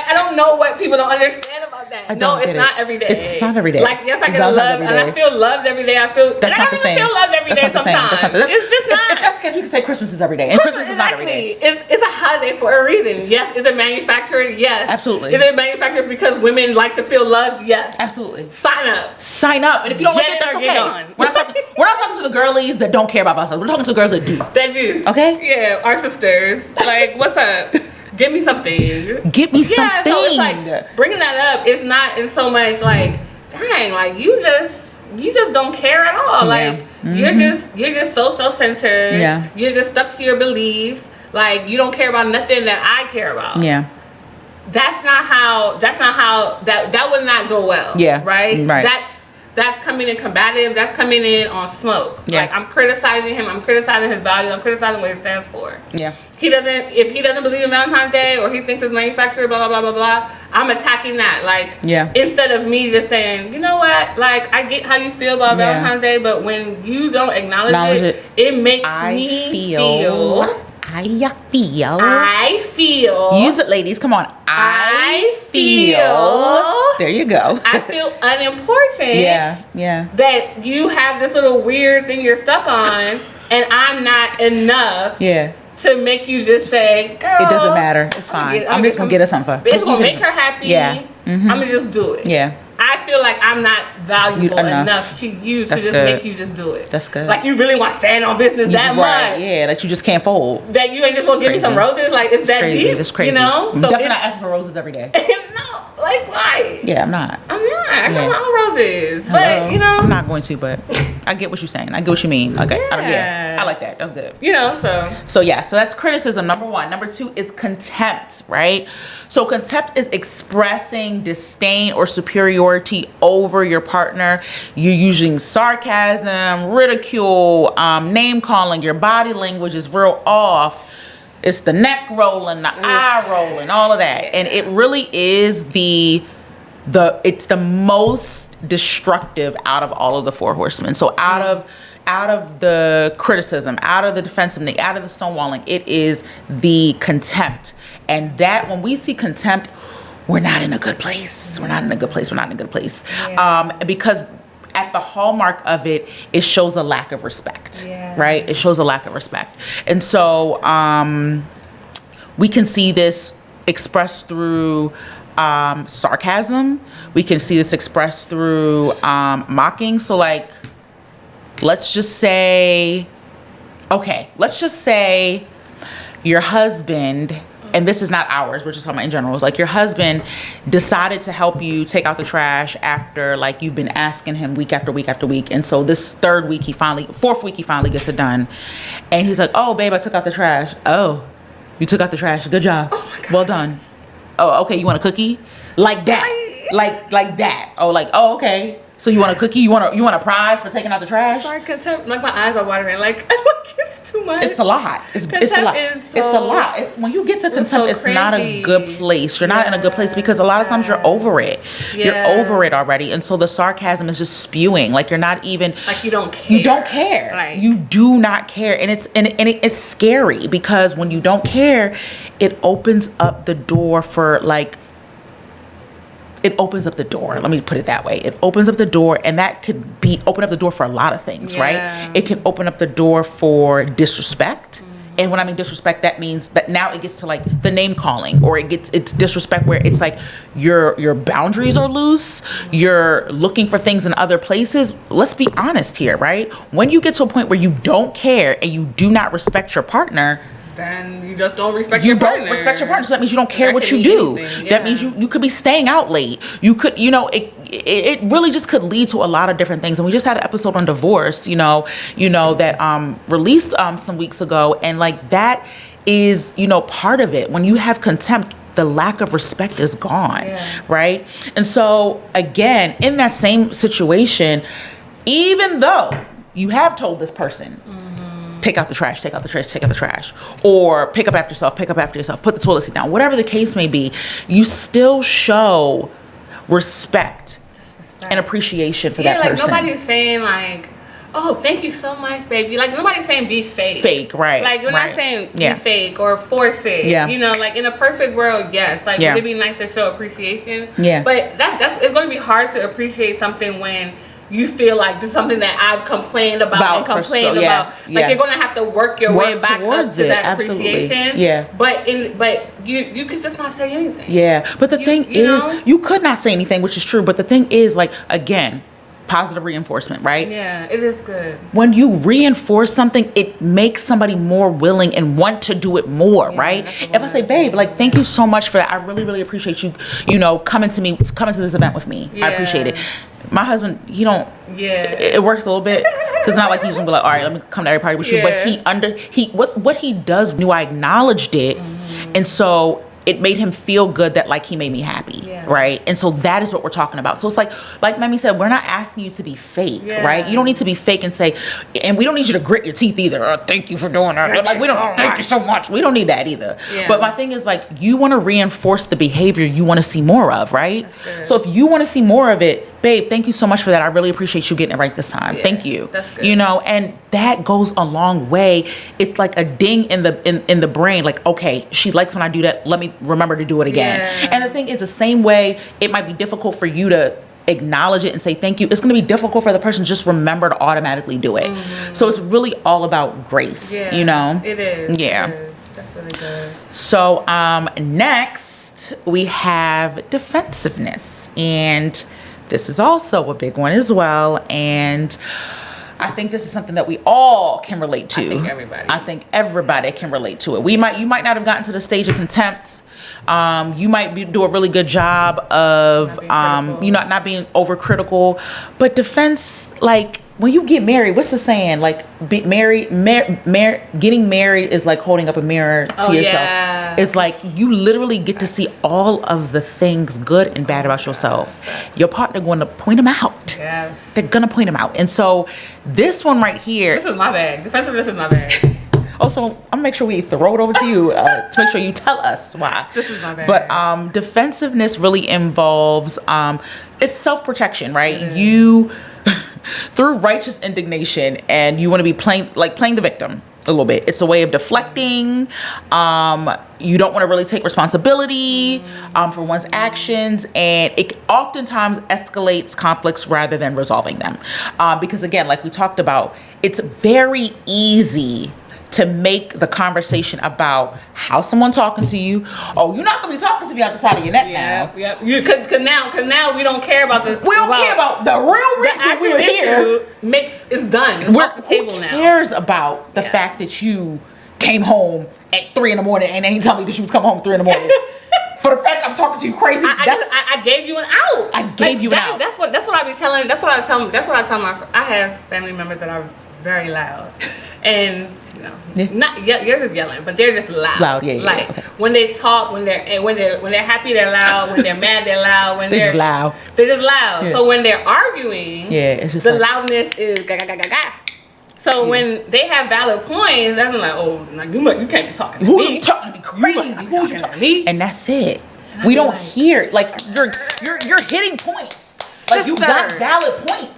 Speaker 2: I don't know what people don't understand about that. no, it's not every day.
Speaker 1: It's not every day.
Speaker 2: Like, yes, I get love, and I feel loved every day. I feel,
Speaker 1: that's not the same.
Speaker 2: I feel loved every day sometimes. It's just not.
Speaker 1: If that's the case, we can say Christmas is every day. And Christmas is not every day.
Speaker 2: It's a holiday for a reason. Yes. Is it manufactured? Yes.
Speaker 1: Absolutely.
Speaker 2: Is it manufactured because women like to feel loved? Yes.
Speaker 1: Absolutely.
Speaker 2: Sign up.
Speaker 1: Sign up. And if you don't like it, that's okay. We're not talking to the girlies that don't care about us. We're talking to the girls that do.
Speaker 2: That do.
Speaker 1: Okay?
Speaker 2: Yeah, our sisters. Like, what's up? Give me something.
Speaker 1: Give me something.
Speaker 2: So it's like, bringing that up is not in so much like, dang, like you just don't care at all. Like you're just so self-centered.
Speaker 1: Yeah.
Speaker 2: You're just stuck to your beliefs. Like you don't care about nothing that I care about.
Speaker 1: Yeah.
Speaker 2: That's not how that would not go well.
Speaker 1: Yeah.
Speaker 2: Right?
Speaker 1: Right.
Speaker 2: That's coming in combative. That's coming in on smoke.
Speaker 1: Yeah.
Speaker 2: Like I'm criticizing him. I'm criticizing his values. I'm criticizing what he stands for.
Speaker 1: Yeah.
Speaker 2: If he doesn't believe in Valentine's Day or he thinks it's manufactured, blah, blah, blah, blah, blah, I'm attacking that. Like, instead of me just saying, you know what, like, I get how you feel about Valentine's Day, but when you don't acknowledge it, it makes me feel.
Speaker 1: Use it, ladies. Come on. I feel. There you go.
Speaker 2: I feel unimportant.
Speaker 1: Yeah.
Speaker 2: That you have this little weird thing you're stuck on, and I'm not enough.
Speaker 1: Yeah.
Speaker 2: To make you just say, girl,
Speaker 1: it doesn't matter. It's fine. I'm just gonna get her something.
Speaker 2: It's gonna make her happy.
Speaker 1: Yeah.
Speaker 2: I'm gonna just do it.
Speaker 1: Yeah.
Speaker 2: I feel like I'm not valuable enough to you to just make you just do it.
Speaker 1: That's good.
Speaker 2: Like you really want to stand on business that much.
Speaker 1: Yeah, that you just can't fold.
Speaker 2: That you ain't just gonna give me some roses. Like it's that
Speaker 1: crazy.
Speaker 2: deep.
Speaker 1: It's crazy.
Speaker 2: You know?
Speaker 1: I'm definitely not asking for roses every day.
Speaker 2: No, like why?
Speaker 1: Yeah, I'm not.
Speaker 2: I got my own roses. But you know,
Speaker 1: I'm not going to, but I get what you're saying. I get what you mean. Okay. I like that. That's good.
Speaker 2: You know, so
Speaker 1: that's criticism, number one. Number two is contempt, right? So contempt is expressing disdain or superiority over your partner. You're using sarcasm, ridicule, name calling. Your body language is real off. It's the neck rolling, the eye rolling, all of that. And it really is it's the most destructive out of all of the four horsemen. So out of the criticism, out of the defensiveness, out of the stonewalling, it is the contempt. And that when we see contempt, we're not in a good place. We're not in a good place. Yeah. Because at the hallmark of it, it shows a lack of respect, right? It shows a lack of respect. And so we can see this expressed through sarcasm. We can see this expressed through mocking. So like, let's just say your husband, and this is not ours, we're just talking about in general, it's like your husband decided to help you take out the trash after like you've been asking him week after week after week. And so this fourth week he finally gets it done. And he's like, oh babe, I took out the trash. Oh, you took out the trash. Good job. Oh, well done. Oh, okay, you want a cookie? Like that. Like that. Oh, okay. So you want a cookie? You want a prize for taking out the trash?
Speaker 2: Sorry, contempt. Like my eyes are watering. Like it's too much.
Speaker 1: It's a lot. It's a lot. It's a lot. When you get to contempt, it's not a good place. You're not in a good place because a lot of times you're over it. Yeah. You're over it already, and so the sarcasm is just spewing. Like you're not even.
Speaker 2: Like you don't care.
Speaker 1: You don't care.
Speaker 2: Right.
Speaker 1: You do not care, and it's scary because when you don't care, it opens up the door for like. It opens up the door. Let me put it that way. It opens up the door, and that could open up the door for a lot of things, right? It can open up the door for disrespect. And when I mean disrespect, that means that now it gets to like the name calling, or it's disrespect where it's like your boundaries are loose. You're looking for things in other places. Let's be honest here, right? When you get to a point where you don't care and you do not respect your partner,
Speaker 2: then you just don't respect your partner.
Speaker 1: You don't respect your partner. So that means you don't care what you do. Yeah. That means you could be staying out late. You could, it really just could lead to a lot of different things. And we just had an episode on divorce, that released some weeks ago. And like that is, part of it. When you have contempt, the lack of respect is gone, right? And so again, in that same situation, even though you have told this person, take out the trash, or pick up after yourself, put the toilet seat down, whatever the case may be, you still show respect and appreciation for that person.
Speaker 2: Nobody's saying like, oh, thank you so much, baby. Like, nobody's saying be fake.
Speaker 1: Fake, right.
Speaker 2: Like, we're not saying be fake or force it.
Speaker 1: Yeah.
Speaker 2: You know, like, in a perfect world, yes. Like, it'd be nice to show appreciation. Yeah. But it's going to be hard to appreciate something when you feel like this is something that I've complained about and complained about. Like, you're going to have to work your way back up to that appreciation. Yeah. But you could just not say anything.
Speaker 1: Yeah. But the thing is, you could not say anything, which is true. But the thing is, like, again, positive reinforcement, right?
Speaker 2: Yeah, it is good.
Speaker 1: When you reinforce something, it makes somebody more willing and want to do it more, right? If I say, babe, like, thank you so much for that. I really, really appreciate you, coming to this event with me. I appreciate it. My husband, he don't. Yeah. It works a little bit because it's not like he's gonna be like, all right, let me come to every party with you. But what he does, knew I acknowledged it, and so it made him feel good that, like, he made me happy, right? And so that is what we're talking about. So it's like Mamie said, we're not asking you to be fake, right? You don't need to be fake and say, and we don't need you to grit your teeth either. Oh, thank you for doing that. Like, we don't thank you so much. We don't need that either. Yeah. But my thing is, like, you want to reinforce the behavior you want to see more of, right? So if you want to see more of it, babe, thank you so much for that. I really appreciate you getting it right this time. Thank you.
Speaker 2: That's good.
Speaker 1: And that goes a long way. It's like a ding in the brain. Like, okay, she likes when I do that. Let me remember to do it again. Yeah. And the thing is, the same way it might be difficult for you to acknowledge it and say thank you, it's going to be difficult for the person to just remember to automatically do it. So it's really all about grace.
Speaker 2: It is.
Speaker 1: Yeah.
Speaker 2: It is. That's really good.
Speaker 1: So next we have defensiveness, and this is also a big one as well, and I think this is something that we all can relate to. I think everybody can relate to it. You might not have gotten to the stage of contempt. You might do a really good job of not being overcritical, but defense, like, when you get married, what's the saying? Like, getting married is like holding up a mirror to yourself. Yeah. It's like you literally get to see all of the things good and bad about yourself. Your partner going to point them out.
Speaker 2: Yes.
Speaker 1: They're going to point them out. And so this one right here.
Speaker 2: This is my bag. Defensiveness is my bag.
Speaker 1: So I'm gonna make sure we throw it over to you to make sure you tell us why.
Speaker 2: This is my bad.
Speaker 1: But defensiveness really involves it's self-protection, right? You through righteous indignation, and you want to be playing the victim a little bit. It's a way of deflecting. You don't want to really take responsibility for one's actions, and it oftentimes escalates conflicts rather than resolving them. Because again, like we talked about, it's very easy to make the conversation about how someone talking to you. Oh, you're not gonna be talking to me out the side of your neck now.
Speaker 2: Yeah. Cause now we don't care about the.
Speaker 1: We don't care about the real reason we were here.
Speaker 2: It's done. It's off the table now.
Speaker 1: Who cares about the fact that you came home at 3 a.m. and ain't tell me that you was coming home at 3 a.m. For the fact I'm talking to you crazy.
Speaker 2: I gave you an out.
Speaker 1: I gave you an out.
Speaker 2: That's what I be telling. That's what I tell my. I have family members that are very loud, and. Not yours is yelling, but they're just loud.
Speaker 1: Okay.
Speaker 2: When they talk, when they're happy, they're loud. When they're mad, they're loud. When they're
Speaker 1: just loud.
Speaker 2: They're just loud. Yeah. So when they're arguing,
Speaker 1: it's just
Speaker 2: the loudness is ga ga ga ga ga. So when they have valid points, that's like, oh, you can't be talking to me.
Speaker 1: Who you talking to me crazy? Who you talking to me? And that's it. And we don't hear like you're hitting points. Like you got valid points.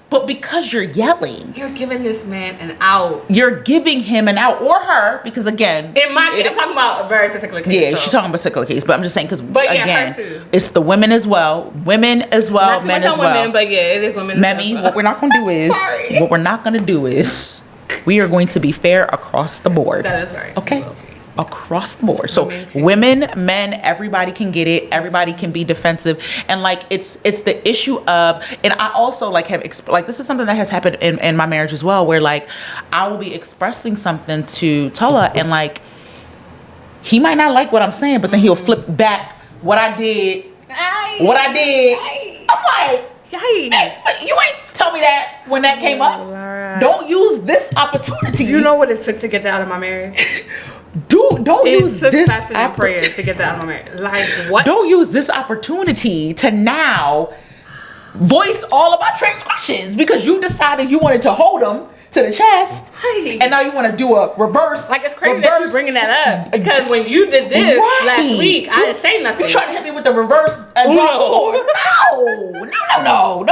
Speaker 1: But because you're yelling,
Speaker 2: you're giving this man an out.
Speaker 1: You're giving him an out, or her, because again,
Speaker 2: in my case, I'm talking about a very particular case.
Speaker 1: Yeah, she's talking about a particular case, but I'm just saying because again, it's the women as well, men as well.
Speaker 2: Women, but it is women.
Speaker 1: Memmy, what we're not going to do is, we are going to be fair across the board.
Speaker 2: That is right.
Speaker 1: Okay. Across the board. So women, men, everybody can get it. Everybody can be defensive. And like, it's the issue of, and I also this is something that has happened in my marriage as well, where like, I will be expressing something to Tola and like, he might not like what I'm saying, but then he'll flip back what I did. I'm like, hey, but you ain't tell me that when that came up. Right. Don't use this opportunity.
Speaker 2: You know what it took to get that out of my marriage?
Speaker 1: Don't use this
Speaker 2: fasting and prayer to get that out of my marriage. Like what?
Speaker 1: Don't use this opportunity to now voice all of my transgressions because you decided you wanted to hold them to the chest,
Speaker 2: Right.
Speaker 1: and now you want to do a reverse.
Speaker 2: Like, it's crazy that you're bringing that up. Because when you did this last week, I didn't say nothing.
Speaker 1: You trying to hit me with the reverse draw 4? No.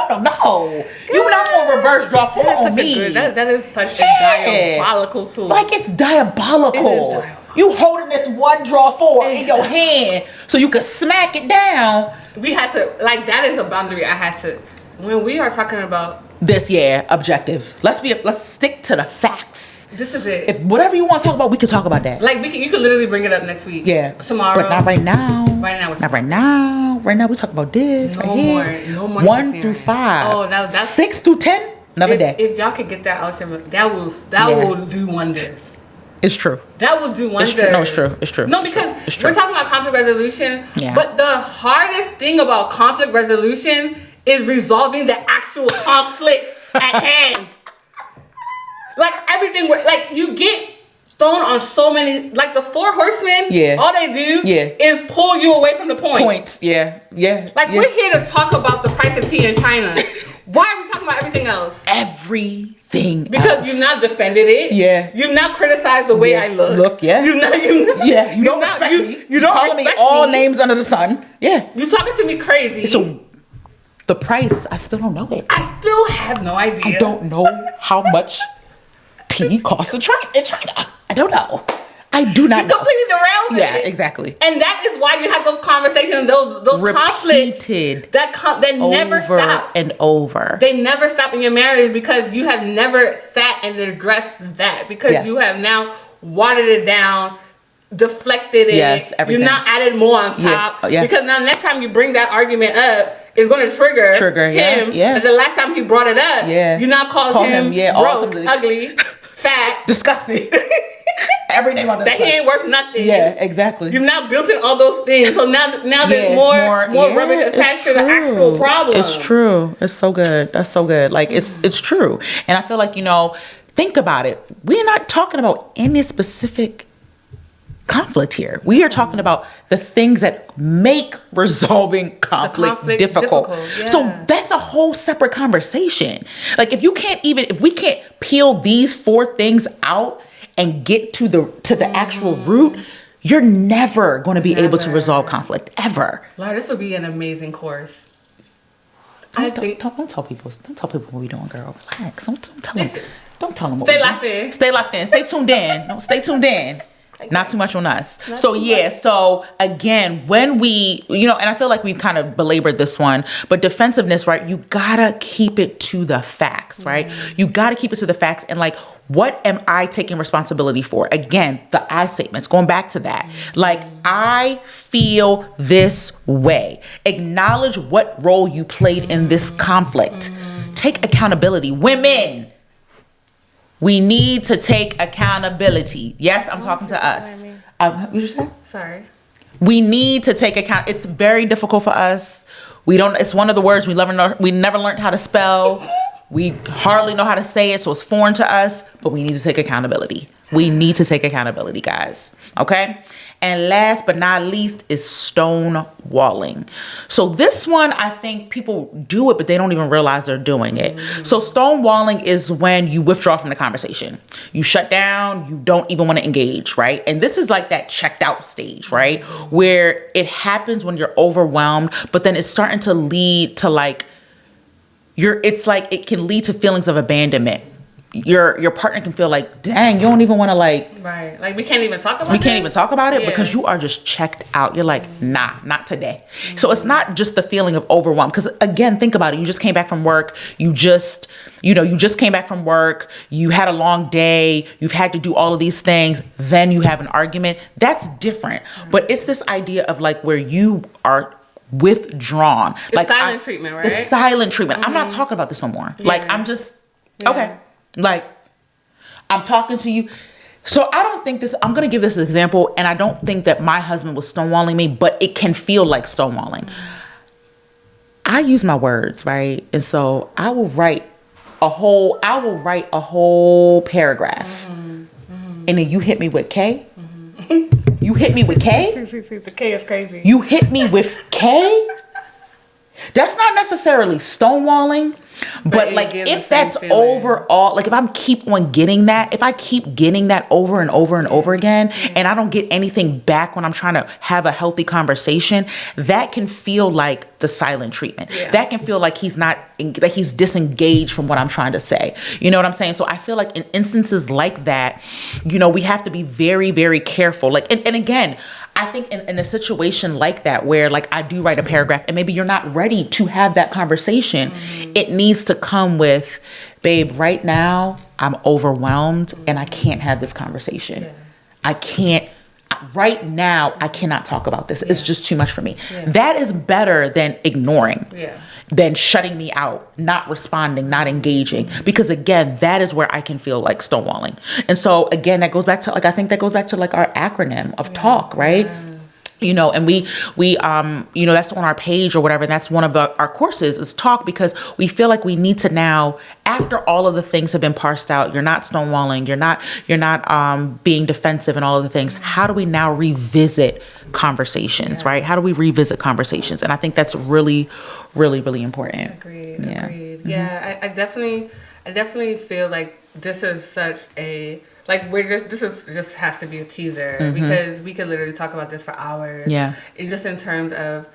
Speaker 1: You're not going to reverse draw 4 on me.
Speaker 2: That is such a diabolical tool.
Speaker 1: Like, it's diabolical.
Speaker 2: It is diabolical.
Speaker 1: You holding this one draw 4 in your hand so you can smack it down.
Speaker 2: We had to, like, that is a boundary I had to, when we are talking about
Speaker 1: this, objective. Let's stick to the facts.
Speaker 2: This is it.
Speaker 1: If whatever you want to talk about, we can talk about that.
Speaker 2: Like, you can literally bring it up next week.
Speaker 1: Yeah.
Speaker 2: Tomorrow.
Speaker 1: But not right now.
Speaker 2: Not
Speaker 1: right now. Right now, we talk about this.
Speaker 2: No
Speaker 1: right here.
Speaker 2: more.
Speaker 1: 1 through 5.
Speaker 2: Oh, that's
Speaker 1: 6 through 10. Another day.
Speaker 2: If y'all could get that out, that will do wonders.
Speaker 1: It's true.
Speaker 2: That will do wonders.
Speaker 1: It's true. No, it's true. It's true.
Speaker 2: No, because we're talking about conflict resolution.
Speaker 1: Yeah.
Speaker 2: But the hardest thing about conflict resolution is resolving the actual conflict at hand. Like, everything, like, you get thrown on so many, like the 4 horsemen.
Speaker 1: Yeah.
Speaker 2: All they do is pull you away from the point.
Speaker 1: Points. Yeah.
Speaker 2: Like, we're here to talk about the price of tea in China. Why are we talking about everything else?
Speaker 1: Everything
Speaker 2: because you've not defended it.
Speaker 1: Yeah.
Speaker 2: You've not criticized the way I look.
Speaker 1: Yeah.
Speaker 2: You don't
Speaker 1: respect me. You don't
Speaker 2: call
Speaker 1: me all names under the sun. Yeah.
Speaker 2: You talking to me crazy.
Speaker 1: So the price, I still don't know it.
Speaker 2: I still have no idea.
Speaker 1: I don't know how much tea costs in China. I don't know. I do not know.
Speaker 2: Completely derailed.
Speaker 1: Yeah, exactly.
Speaker 2: And that is why you have those conversations, those conflicts that never stop
Speaker 1: and over.
Speaker 2: They never stop in your marriage because you have never sat and addressed that because you have now watered it down, deflected it.
Speaker 1: Yes, everything.
Speaker 2: You've not added more on top because now next time you bring that argument up, it's going to trigger him.
Speaker 1: Yeah.
Speaker 2: And the last time he brought it up, you now call him broke, ugly, fat,
Speaker 1: disgusting. Every name on
Speaker 2: that he ain't worth nothing.
Speaker 1: Yeah, exactly.
Speaker 2: You've now built in all those things, so now there's more rubbish attached to the actual problem.
Speaker 1: It's true. It's so good. That's so good. Like it's true, and I feel like think about it. We're not talking about any specific conflict here. We are talking about the things that make resolving conflict difficult.
Speaker 2: Yeah.
Speaker 1: So that's a whole separate conversation. Like if we can't peel these 4 things out and get to the actual root, you're never going to be able to resolve conflict ever.
Speaker 2: Wow, this would be an amazing course.
Speaker 1: Don't tell people what we're doing, girl. Relax. Don't tell them. Don't tell them what
Speaker 2: Stay locked in.
Speaker 1: Stay locked in. Stay tuned in. No, stay tuned in. Not too much on us. So again, when we, and I feel like we've kind of belabored this one, but defensiveness, right? You gotta keep it to the facts, right? You gotta keep it to the facts and like, what am I taking responsibility for? Again, the I statements, going back to that. Like, I feel this way. Acknowledge what role you played in this conflict. Take accountability. Women, we need to take accountability. Yes, I'm talking to us. What did you say?
Speaker 2: Sorry.
Speaker 1: We need to take account. It's very difficult for us. It's one of the words we never learned how to spell. We hardly know how to say it, so it's foreign to us, but we need to take accountability. We need to take accountability, guys. Okay? And last but not least is stonewalling. So this one, I think people do it, but they don't even realize they're doing it. So stonewalling is when you withdraw from the conversation. You shut down, you don't even want to engage, right? And this is like that checked out stage, right? Where it happens when you're overwhelmed, but then it's starting to lead to like, it's like it can lead to feelings of abandonment. Your partner can feel like, dang, you don't even want to like
Speaker 2: we can't even talk about it
Speaker 1: because you are just checked out. You're like, nah, not today. So it's not just the feeling of overwhelm, because again, think about it. You just came back from work. You just came back from work. You had a long day. You've had to do all of these things. Then you have an argument. That's different. But it's this idea of like where you are withdrawn.
Speaker 2: The silent treatment, right?
Speaker 1: The silent treatment. I'm not talking about this no more. Yeah. Like, I'm just, okay. Like, I'm talking to you. So I don't think I'm going to give this an example, and I don't think that my husband was stonewalling me, but it can feel like stonewalling. I use my words, right? And so I will write a whole paragraph. And then you hit me with K. You hit me with K?
Speaker 2: The K is crazy.
Speaker 1: You hit me with K? That's not necessarily stonewalling, But like, if that's overall, like if I keep on getting that, if I keep getting that over and over and over again, and I don't get anything back when I'm trying to have a healthy conversation, that can feel like the silent treatment. Yeah. That can feel like he's disengaged from what I'm trying to say. You know what I'm saying? So I feel like in instances like that, you know, we have to be very, very careful. Like, and again, I think in a situation like that where like I do write a paragraph and maybe you're not ready to have that conversation, it needs to come with, babe, right now I'm overwhelmed and I can't have this conversation. Yeah. I can't. Right now, I cannot talk about this. It's just too much for me. Yeah. That is better than ignoring, than shutting me out, not responding, not engaging. Because again, that is where I can feel like stonewalling. And so again, that goes back to like, I think that goes back to like our acronym of talk, right? You know, and we you know, that's on our page or whatever. And that's one of our courses is talk, because we feel like we need to now, after all of the things have been parsed out, you're not stonewalling, you're not being defensive and all of the things. How do we now revisit conversations, right? How do we revisit conversations? And I think that's really, really, really important.
Speaker 2: Agreed. Yeah, I definitely feel like this is such a, like this just has to be a teaser, because we could literally talk about this for hours. Yeah. And just in terms of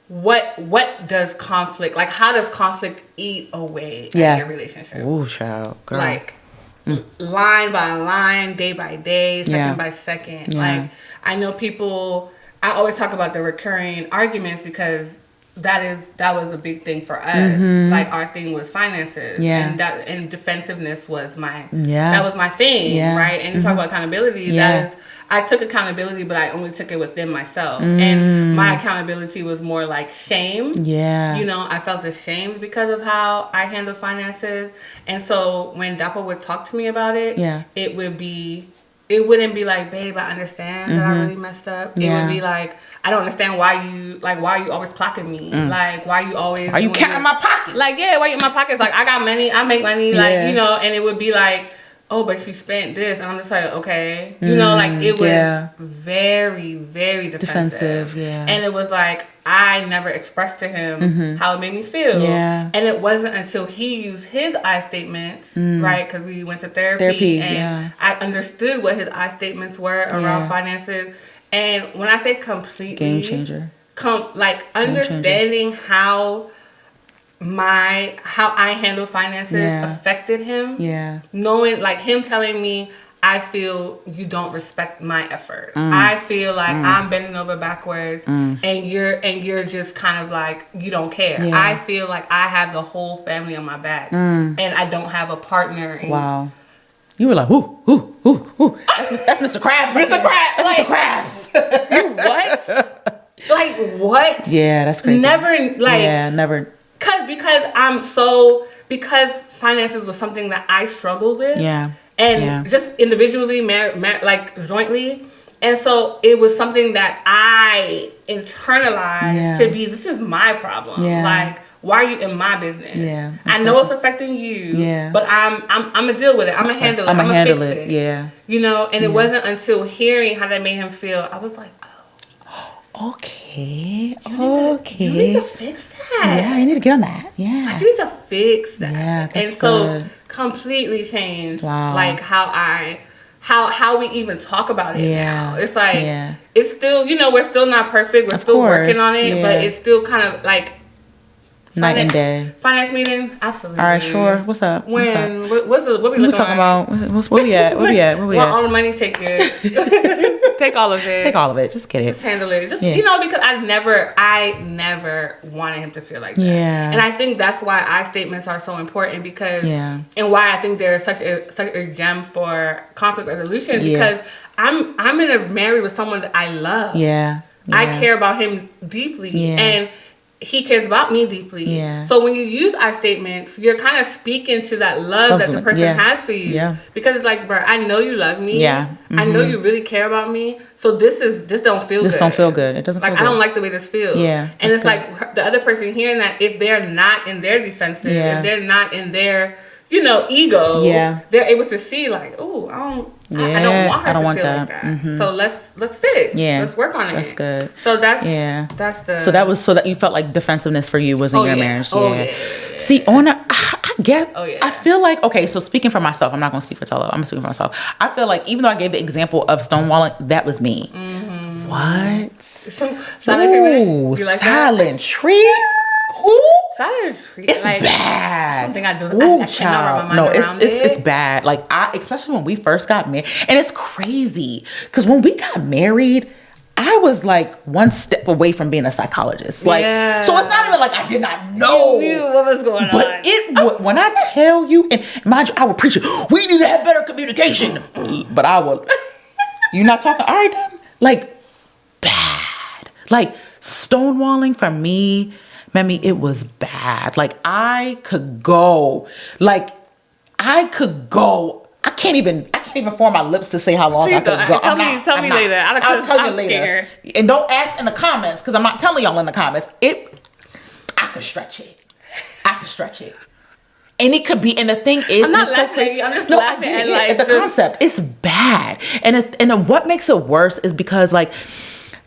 Speaker 2: what does conflict, like how does conflict eat away at your relationship? Ooh, child, girl. Like line by line, day by day, second by second. Like I know people, I always talk about the recurring arguments because that was a big thing for us. Like our thing was finances, and defensiveness was my thing, right? And you talk about accountability. That is, I took accountability, but I only took it within myself, and my accountability was more like shame. You know, I felt ashamed because of how I handled finances, and so when Dapo would talk to me about it, it wouldn't be like, babe, I understand that I really messed up. It would be like, I don't understand why you always clocking me? Like, why you always...
Speaker 1: Are you counting my pockets?
Speaker 2: Like, yeah, why you in my pockets? Like, I got money, I make money, like, you know, and it would be like, oh, but she spent this. And I'm just like, okay. You know, like, it was very, very defensive. And it was like, I never expressed to him how it made me feel. And it wasn't until he used his I statements, right? Because we went to therapy and I understood what his I statements were around finances. And when I say completely
Speaker 1: game changer,
Speaker 2: understanding how I handle finances affected him. Knowing, like, him telling me, I feel you don't respect my effort. I feel like I'm bending over backwards and you're just kind of like, you don't care. I feel like I have the whole family on my back and I don't have a partner.
Speaker 1: Wow. You were like, ooh. That's Mr. Krabs.
Speaker 2: Mr. Krabs.
Speaker 1: That's Mr. Krabs.
Speaker 2: You what? Like, what?
Speaker 1: Yeah, that's crazy.
Speaker 2: Never, like...
Speaker 1: Yeah, never.
Speaker 2: Because finances was something that I struggled with.
Speaker 1: Yeah.
Speaker 2: And just individually, like, jointly. And so it was something that I internalized to be, this is my problem. Like, why are you in my business? I know it's affecting you, but I'm gonna deal with it. I'm gonna handle it. I'm gonna fix it. You know, and it wasn't until hearing how that made him feel, I was like, oh,
Speaker 1: okay.
Speaker 2: You need to fix that.
Speaker 1: Yeah, I need to get on that. Yeah,
Speaker 2: I need to fix that.
Speaker 1: Yeah, that's
Speaker 2: and so completely changed like how we even talk about it now. It's like it's still, you know, we're still not perfect. We're still working on it, but it's still kind of like
Speaker 1: night and day.
Speaker 2: Finance meeting, absolutely.
Speaker 1: All right, sure. What's up?
Speaker 2: What we talking
Speaker 1: about? Where we at?
Speaker 2: Well, all the money, take it. Take all of it.
Speaker 1: Take all of it. Just get it.
Speaker 2: Just handle it. Just you know, because I never wanted him to feel like that.
Speaker 1: Yeah.
Speaker 2: And I think that's why I statements are so important, because and why I think they're such a gem for conflict resolution, because I'm married with someone that I love. I care about him deeply and he cares about me deeply. So when you use I statements, you're kind of speaking to that love that the person has for you. Because it's like, bro, I know you love me. I know you really care about me. So this don't feel good.
Speaker 1: This don't feel good. It doesn't feel
Speaker 2: like,
Speaker 1: good.
Speaker 2: I don't like the way this feels. And it's good. Like the other person hearing that, if they're not in their defensive, if they're not in their, ego,
Speaker 1: yeah,
Speaker 2: they're able to see like, oh, I don't want her to feel
Speaker 1: that.
Speaker 2: like that. Mm-hmm. So let's fix. Yeah, let's work on it.
Speaker 1: That's good.
Speaker 2: So that's the.
Speaker 1: So that was so that you felt like defensiveness for you was in your marriage. Yeah. See, I get.
Speaker 2: Oh yeah.
Speaker 1: I feel like, okay. So speaking for myself, I'm not going to speak for Tolo. I'm speaking for myself. I feel like even though I gave the example of stonewalling, that was me. Mm-hmm. What?
Speaker 2: Silent treatment. You like
Speaker 1: silent treat? Who?
Speaker 2: Silent treat.
Speaker 1: It's like, bad.
Speaker 2: Something I do.
Speaker 1: Ooh, child. No, it's bad. Like especially when we first got married, and it's crazy because when we got married, I was like one step away from being a psychologist. Like, so it's not even like I did not know
Speaker 2: you knew what was going on.
Speaker 1: But it when I tell you, and mind you, I would preach it. We need to have better communication. But I will. You're not talking. All right, then. Like bad. Like stonewalling for me. Mammy, it was bad. Like I could go. I can't even form my lips to say how long I could go.
Speaker 2: Tell me later.
Speaker 1: I'll tell you later. Scared. And don't ask in the comments because I'm not telling y'all in the comments. I could stretch it. And it could be, and the thing is,
Speaker 2: I'm not laughing at you. I'm just laughing at like
Speaker 1: the concept. It's bad, and what makes it worse is because like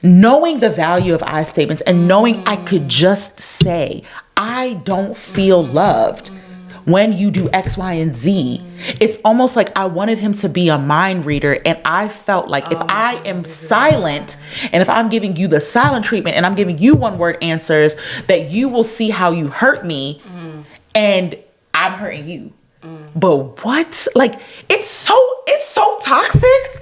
Speaker 1: knowing the value of I statements and knowing I could just say I don't feel loved when you do X, Y, and Z. It's almost like I wanted him to be a mind reader, and I felt like if I am silent and if I'm giving you the silent treatment and I'm giving you one word answers, that you will see how you hurt me and I'm hurting you. But what? Like it's so toxic.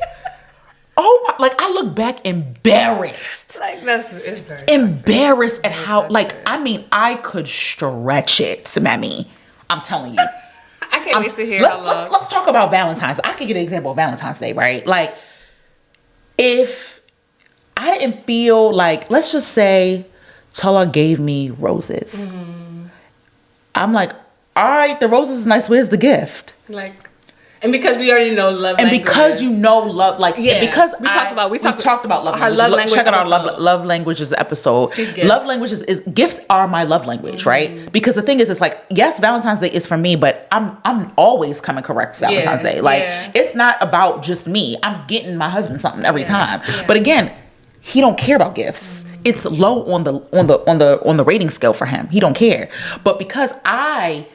Speaker 1: Oh my, like I look back embarrassed.
Speaker 2: Like it's very
Speaker 1: embarrassed at how I could stretch it, Mammy. I'm telling you.
Speaker 2: I can't wait to hear
Speaker 1: let's talk about Valentine's. I can get an example of Valentine's Day, right? Like if I didn't feel like, let's just say Tola gave me roses. I'm like, all right, the roses is nice. Where's the gift?
Speaker 2: And because we already know love
Speaker 1: and
Speaker 2: languages.
Speaker 1: Because you know love, like, because
Speaker 2: we talked about love
Speaker 1: languages. Check out our love languages episode. Love languages is gifts are my love language, right? Because the thing is, it's like, yes, Valentine's Day is for me, but I'm always coming correct for Valentine's Day. Like, it's not about just me. I'm getting my husband something every time. But again, he don't care about gifts. It's low on the rating scale for him. He don't care. But because I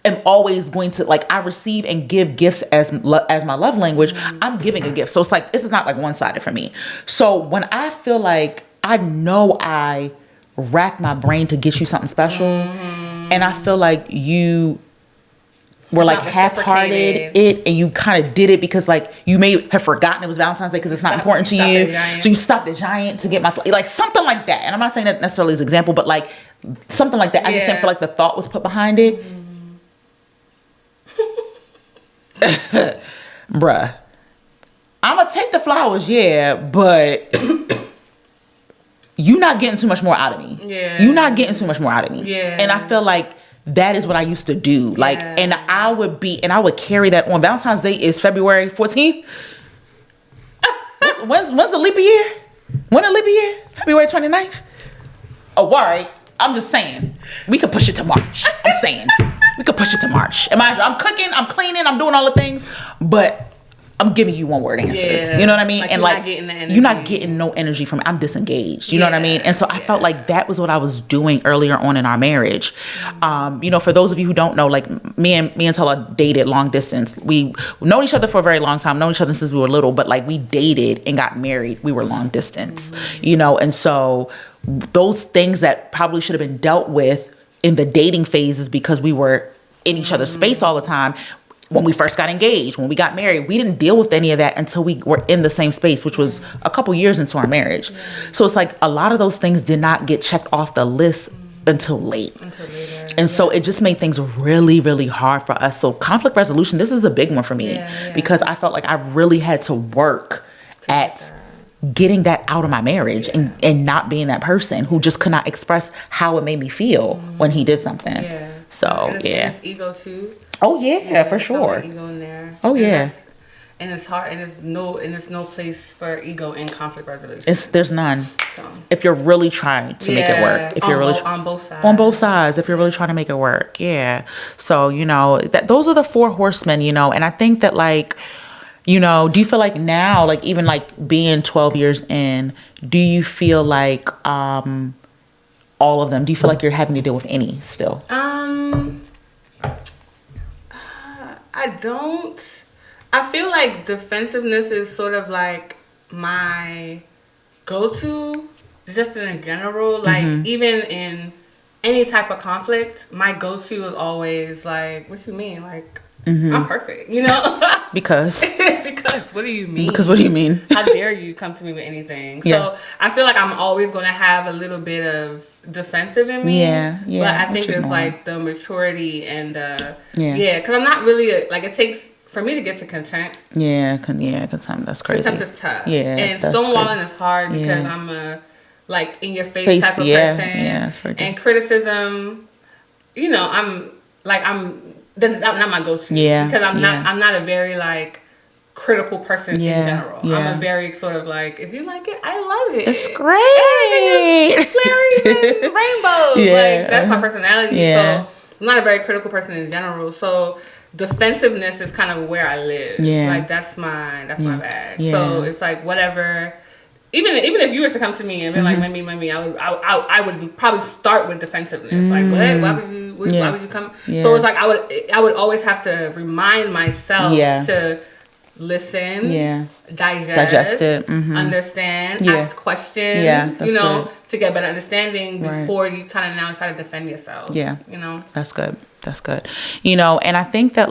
Speaker 1: am always going to, like, I receive and give gifts as my love language, I'm giving a gift. So it's like, this is not like one-sided for me. So when I feel like I know I racked my brain to get you something special, and I feel like you were like half-hearted it, and you kind of did it because like you may have forgotten it was Valentine's Day because it's not important to you. So you stopped the giant to get my, like something like that. And I'm not saying that necessarily as an example, but like something like that. I just didn't feel like the thought was put behind it. Bruh, I'm gonna take the flowers, but you not getting too much more out of me. You not getting too much more out of me. And I feel like that is what I used to do. Like, and I would carry that on. Valentine's Day is February 14th. When's the leap year? When a leap year? February 29th? Oh, all right. I'm just saying, we could push it to March. I'm saying, we could push it to March. And mind you, I'm cooking, I'm cleaning, I'm doing all the things, but I'm giving you one word answers. You know what I mean? And like, you're not getting no energy from me. I'm disengaged. You know what I mean? And so I felt like that was what I was doing earlier on in our marriage. You know, for those of you who don't know, like me and Tola dated long distance. We known each other for a very long time, known each other since we were little, but like we dated and got married. We were long distance, you know? And so those things that probably should have been dealt with in the dating phases because we were in each other's space all the time. When we first got engaged, when we got married, we didn't deal with any of that until we were in the same space, which was a couple years into our marriage. So it's like a lot of those things did not get checked off the list until late. And so it just made things really, really hard for us. So conflict resolution, this is a big one for me because I felt like I really had to work at getting that out of my marriage and not being that person who just could not express how it made me feel when he did something. So,
Speaker 2: and it's ego too.
Speaker 1: Oh yeah, for sure.
Speaker 2: Ego in there.
Speaker 1: Oh yeah.
Speaker 2: And it's hard, and there's no place for ego in conflict resolution.
Speaker 1: There's none. So, if you're really trying to make it work, if you're really
Speaker 2: on both sides,
Speaker 1: if you're really trying to make it work, yeah. So those are the 4 horsemen, and I think that like, do you feel like now, like even like being 12 years in, do you feel like all of them? Do you feel like you're having to deal with any still?
Speaker 2: I don't. I feel like defensiveness is sort of like my go-to, just in general. Like, even in any type of conflict, my go-to is always like, what you mean? Like, I'm perfect,
Speaker 1: Because?
Speaker 2: Because, what do you mean?
Speaker 1: Because what do you mean?
Speaker 2: How dare you come to me with anything? Yeah. So, I feel like I'm always going to have a little bit of defensive in me.
Speaker 1: Yeah.
Speaker 2: But I think it's like the maturity and because I'm not really, it takes... For me to get to contempt.
Speaker 1: Contempt. That's crazy.
Speaker 2: Contempt is tough.
Speaker 1: Yeah.
Speaker 2: And stonewalling is hard because I'm a in your face type of person.
Speaker 1: Yeah.
Speaker 2: And criticism, I'm that's not my go-to.
Speaker 1: Yeah.
Speaker 2: Because I'm not a very critical person in general. Yeah. I'm a very sort of if you like it, I love it.
Speaker 1: It's great.
Speaker 2: Fairies and rainbows. Yeah. That's my personality. Yeah. So I'm not a very critical person in general. So defensiveness is kind of where I live. Yeah. That's my bag. Yeah. So it's whatever. Even if you were to come to me and be like, Mimi, I would probably start with defensiveness. Like, what? Why would you come? Yeah. So it's I would always have to remind myself to listen, digest it, understand, ask questions, to get better understanding before you kind of now try to defend yourself. Yeah.
Speaker 1: That's good. And I think that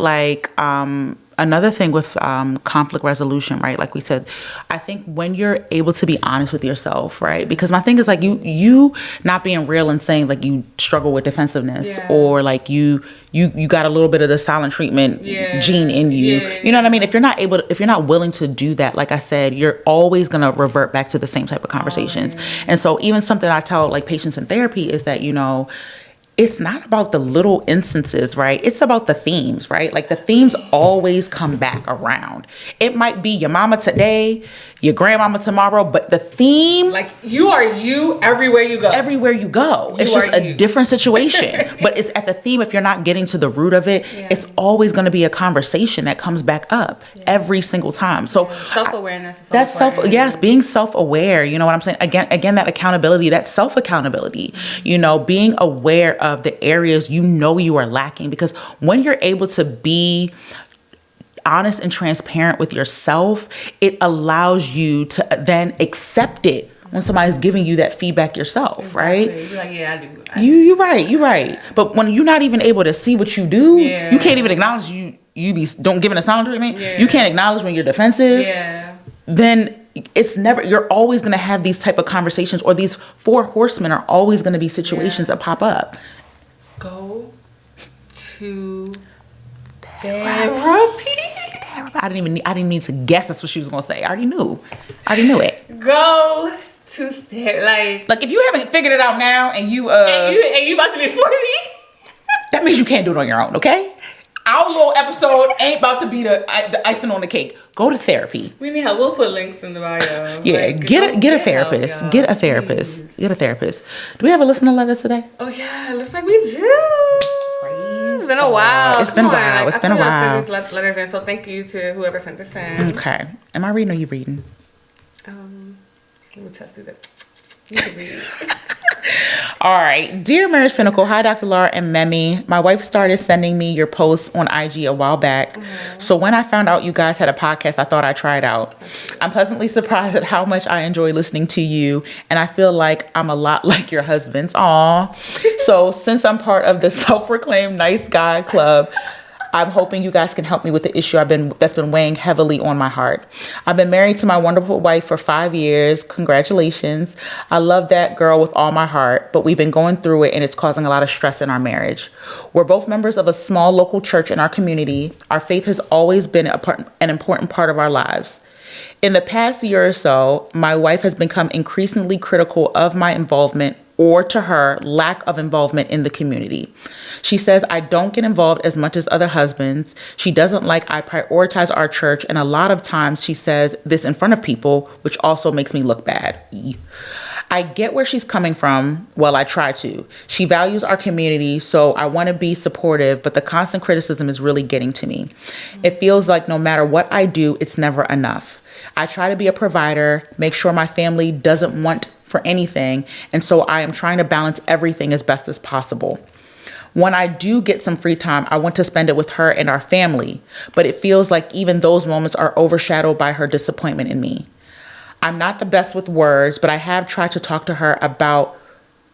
Speaker 1: another thing with conflict resolution, right? Like we said, I think when you're able to be honest with yourself, right? Because my thing is you not being real and saying you struggle with defensiveness or you got a little bit of the silent treatment gene in you. You know what I mean? If you're not willing to do that, like I said, you're always going to revert back to the same type of conversations. And so even something I tell patients in therapy is that, it's not about the little instances, right? It's about the themes, right? The themes always come back around. It might be your mama today, your grandmama tomorrow, but the theme...
Speaker 2: you are you everywhere you go.
Speaker 1: Everywhere you go. It's just a different situation. But it's at the theme, if you're not getting to the root of it, it's always going to be a conversation that comes back up every single time. So
Speaker 2: self-awareness is
Speaker 1: that's being self-aware. You know what I'm saying? Again, that accountability, that self-accountability, being aware of the areas you are lacking, because when you're able to be honest and transparent with yourself, it allows you to then accept it when somebody's giving you that feedback yourself, right?
Speaker 2: You're like, yeah, I do.
Speaker 1: You're right. But when you're not even able to see what you do, you can't even acknowledge don't give it a silent treatment. You can't acknowledge when you're defensive. Then you're always going to have these type of conversations, or these 4 horsemen are always going to be situations that pop up.
Speaker 2: Go to
Speaker 1: therapy. I didn't need to guess that's what she was gonna say. I already knew it.
Speaker 2: Go to therapy.
Speaker 1: If you haven't figured it out now, and you
Speaker 2: about to be 40,
Speaker 1: that means you can't do it on your own. Okay. Our little episode ain't about to be the icing on the cake. Go to therapy.
Speaker 2: We need help. We'll put links in the bio.
Speaker 1: Yeah, get a therapist. Help, get a therapist. Please. Get a therapist. Do we have a listener letter today?
Speaker 2: Oh yeah, looks like we do. It's been a while.
Speaker 1: It's been a while. It's been a while.
Speaker 2: Send these letters in, so thank you to whoever sent this in.
Speaker 1: Okay. Am I reading or you reading?
Speaker 2: Let me test it. You can read.
Speaker 1: All right. Dear Marriage Pinnacle, hi, Dr. Laura and Memi. My wife started sending me your posts on IG a while back. So when I found out you guys had a podcast, I thought I'd try it out. I'm pleasantly surprised at how much I enjoy listening to you, and I feel like I'm a lot like your husband's. Aw. So since I'm part of the self-proclaimed nice guy club, I'm hoping you guys can help me with the issue that's been weighing heavily on my heart. I've been married to my wonderful wife for 5 years. Congratulations. I love that girl with all my heart, but we've been going through it and it's causing a lot of stress in our marriage. We're both members of a small local church in our community. Our faith has always been an important part of our lives. In the past year or so, my wife has become increasingly critical of my involvement or to her lack of involvement in the community. She says, I don't get involved as much as other husbands. She doesn't like I prioritize our church. And a lot of times she says this in front of people, which also makes me look bad. I get where she's coming from. Well, I try to. She values our community, so I want to be supportive, but the constant criticism is really getting to me. It feels like no matter what I do, it's never enough. I try to be a provider, make sure my family doesn't want for anything, and so I am trying to balance everything as best as possible. When I do get some free time, I want to spend it with her and our family, but it feels like even those moments are overshadowed by her disappointment in me. I'm not the best with words, but I have tried to talk to her about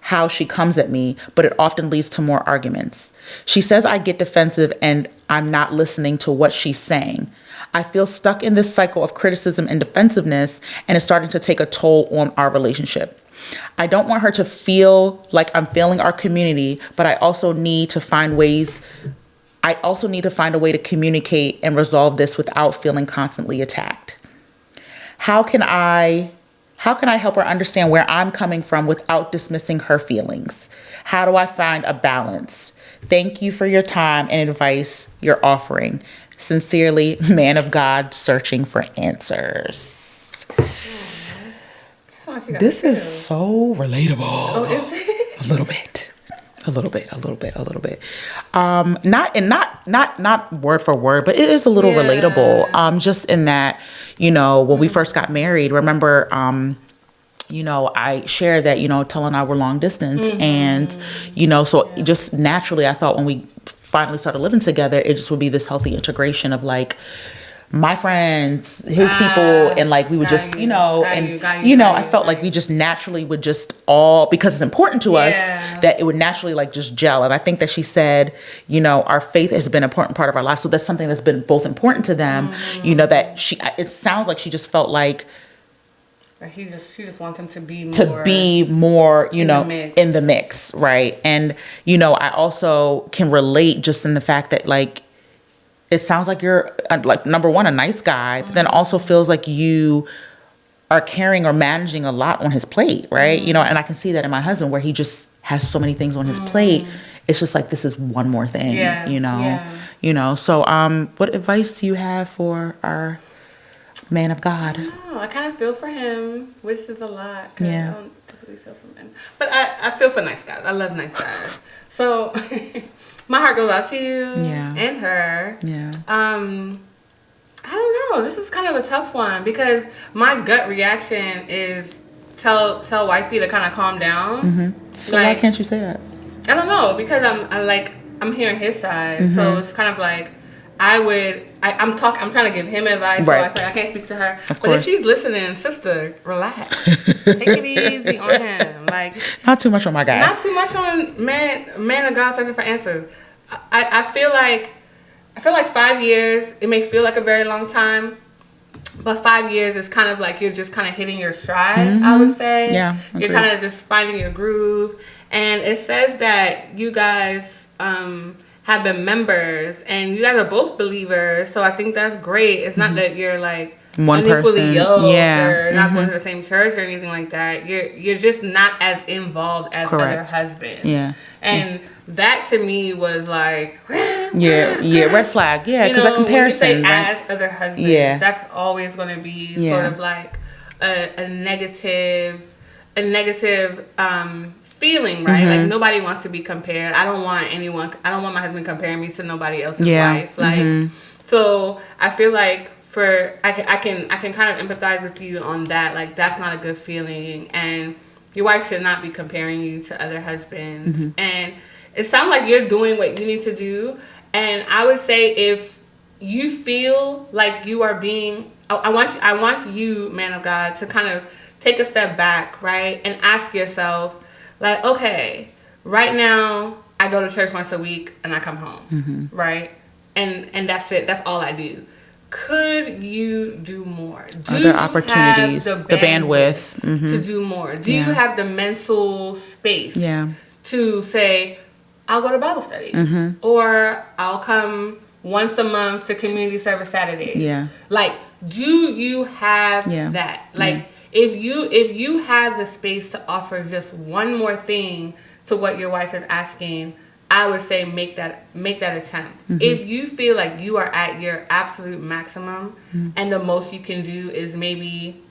Speaker 1: how she comes at me, but it often leads to more arguments. She says I get defensive and I'm not listening to what she's saying. I feel stuck in this cycle of criticism and defensiveness, and it's starting to take a toll on our relationship. I don't want her to feel like I'm failing our community, but I also need to find a way to communicate and resolve this without feeling constantly attacked. How can I help her understand where I'm coming from without dismissing her feelings? How do I find a balance? Thank you for your time and advice you're offering. Sincerely, man of God searching for answers. This is so relatable.
Speaker 2: Oh, is it?
Speaker 1: A little bit. Not word for word, but it is a little relatable. Just in that, when we first got married, remember, I shared that, Tella and I were long distance. And, so just naturally, I thought when we finally started living together, it just would be this healthy integration of like my friends, his people, and like we would just, I felt like we just naturally would just all, because it's important to us, that it would naturally like just gel. And I think that she said, our faith has been an important part of our life. So that's something that's been both important to them, that it sounds like she just felt like,
Speaker 2: she just wants him to be more,
Speaker 1: in the mix, right? And I also can relate just in the fact that like it sounds like you're like number one a nice guy, but then also feels like you are carrying or managing a lot on his plate, right? And I can see that in my husband where he just has so many things on his plate. It's just like this is one more thing, So what advice do you have for our man of God?
Speaker 2: I kind of feel for him, which is a lot. I don't typically feel for men. But I feel for nice guys. I love nice guys. So my heart goes out to you and her. I don't know. This is kind of a tough one because my gut reaction is tell wifey to kind of calm down.
Speaker 1: So why can't you say that?
Speaker 2: I don't know, because I'm hearing his side. So it's kind of like I'm trying to give him advice, right. So I say I can't speak to her. But if she's listening, sister, relax. Take it easy on him. Like
Speaker 1: not too much on my guy.
Speaker 2: Not too much on man of God searching for answers. I feel like 5 years, it may feel like a very long time, but 5 years is kind of like you're just kind of hitting your stride, I would say.
Speaker 1: Yeah.
Speaker 2: You're kind of just finding your groove. And it says that you guys have been members and you guys are both believers, so I think that's great. It's not that you're like
Speaker 1: one
Speaker 2: unequally yoked
Speaker 1: yeah.
Speaker 2: or not going to the same church or anything like that. You're just not as involved as other husbands.
Speaker 1: Yeah.
Speaker 2: And that to me was like
Speaker 1: red flag. Yeah, because that comparison.
Speaker 2: When you say as other husbands, that's always going to be sort of like a negative feeling, right? Like nobody wants to be compared. I don't want my husband comparing me to nobody else's wife. Like so I feel like I can kind of empathize with you on that. Like that's not a good feeling, and your wife should not be comparing you to other husbands. And it sounds like you're doing what you need to do. And I would say if you feel like you are being, I want you, man of God, to kind of take a step back, right? And ask yourself, like, okay, right now I go to church once a week and I come home, right? And that's it. That's all I do. Could you do more? Do
Speaker 1: other opportunities, the bandwidth
Speaker 2: to do more? Do you have the mental space to say, I'll go to Bible study, or I'll come once a month to community service Saturdays? Like, do you have that? Like, if you have the space to offer just one more thing to what your wife is asking, I would say make that attempt. Mm-hmm. If you feel like you are at your absolute maximum, mm-hmm. and the most you can do is maybe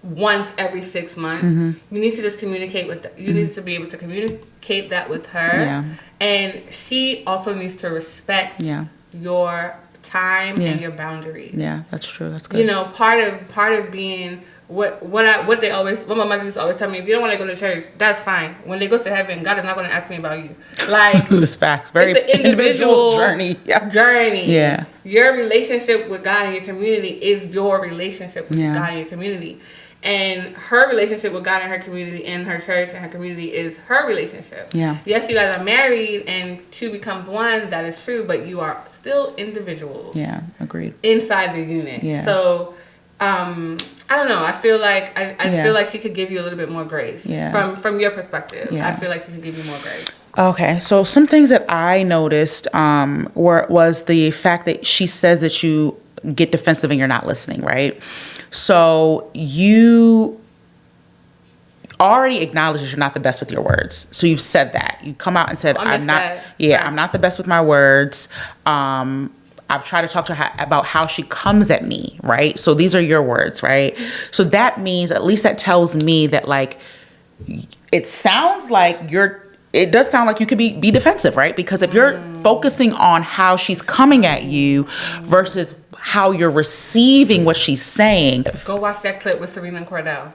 Speaker 2: once every 6 months, mm-hmm. you need to just communicate with you mm-hmm. need to be able to communicate that with her. Yeah. And she also needs to respect your time and your boundaries.
Speaker 1: Yeah, that's true. That's good.
Speaker 2: You know, part of being what my mother used to always tell me, if you don't want to go to church, that's fine. When they go to heaven, God is not going to ask me about you. Like,
Speaker 1: it's facts. Very
Speaker 2: it's an individual
Speaker 1: journey. Yeah.
Speaker 2: Journey.
Speaker 1: Yeah.
Speaker 2: Your relationship with God and your community is your relationship with God and your community. And her relationship with God and her community and her church and her community is her relationship. Yeah. Yes, you guys are married and two becomes one. That is true, but you are still individuals.
Speaker 1: Yeah, agreed.
Speaker 2: Inside the unit. Yeah. So, I don't know. I feel like I feel like she could give you a little bit more grace. Yeah. From your perspective, I feel like she could give you more grace.
Speaker 1: Okay, so some things that I noticed was the fact that she says that you get defensive and you're not listening, right? So you already acknowledge that you're not the best with your words. So you've said that. You come out and said, I'm not the best with my words. I've tried to talk to her about how she comes at me, right? So these are your words, right? So that means, at least that tells me that, like, it sounds like it does sound like you could be defensive, right? Because if you're focusing on how she's coming at you versus how you're receiving what she's saying.
Speaker 2: Go watch that clip with Serena and Cordell.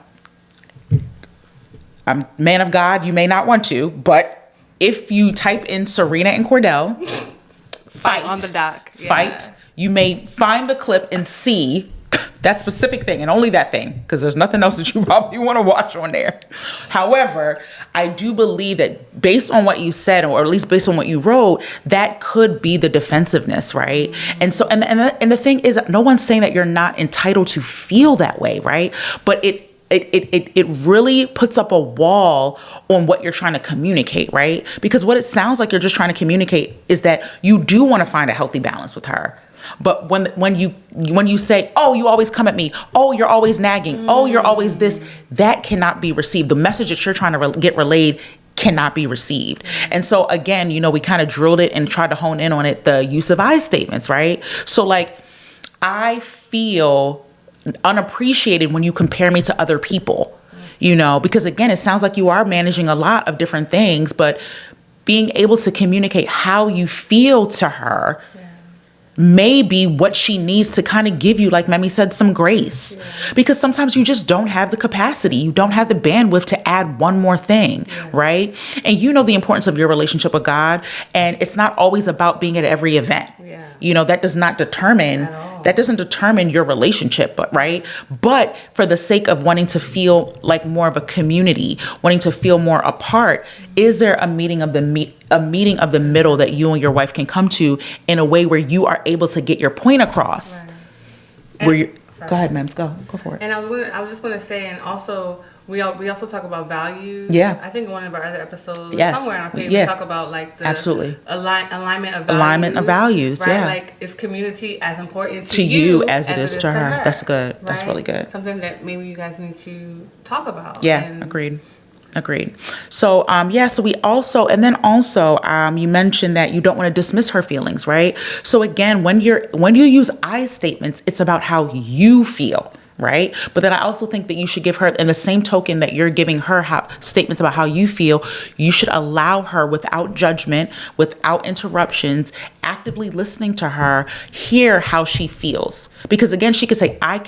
Speaker 1: Man of God, you may not want to, but if you type in Serena and Cordell, fight
Speaker 2: on the dock.
Speaker 1: Yeah. Fight. You may find the clip and see that specific thing and only that thing, because there's nothing else that you probably want to watch on there. However, I do believe that based on what you said, or at least based on what you wrote, that could be the defensiveness, right? And so, and the thing is, no one's saying that you're not entitled to feel that way, right? But it really puts up a wall on what you're trying to communicate, right? Because what it sounds like you're just trying to communicate is that you do want to find a healthy balance with her. But when you say, oh, you always come at me, oh, you're always nagging, oh, you're always this, that cannot be received. The message that you're trying to get relayed cannot be received. And so again, we kind of drilled it and tried to hone in on it, the use of I statements, right? So like, I feel unappreciated when you compare me to other people, because again, it sounds like you are managing a lot of different things, but being able to communicate how you feel to her may be what she needs to kind of give you, like Memi said, some grace. Yeah. Because sometimes you just don't have the capacity. You don't have the bandwidth to add one more thing, right? And the importance of your relationship with God. And it's not always about being at every event. Yeah. That does not doesn't determine your relationship, but for the sake of wanting to feel like more of a community, wanting to feel more apart, is there a meeting of the middle that you and your wife can come to in a way where you are able to get your point across? Right. Go ahead, ma'am. Go for it.
Speaker 2: And I was just going to say, and also we also talk about values.
Speaker 1: Yeah.
Speaker 2: I think in one of our other episodes, somewhere on our page, we talk about like the alignment of values.
Speaker 1: Alignment of values.
Speaker 2: Right?
Speaker 1: Yeah.
Speaker 2: Like, is community as important
Speaker 1: to you as it is to her? That's good. Right? That's really good.
Speaker 2: Something that maybe you guys need to talk about.
Speaker 1: Yeah. Agreed. So, so we also, you mentioned that you don't want to dismiss her feelings, right? So again, when you use I statements, it's about how you feel, right? But then I also think that you should give her, in the same token that you're giving her statements about how you feel, you should allow her, without judgment, without interruptions, actively listening to her, hear how she feels. Because again, she could say, I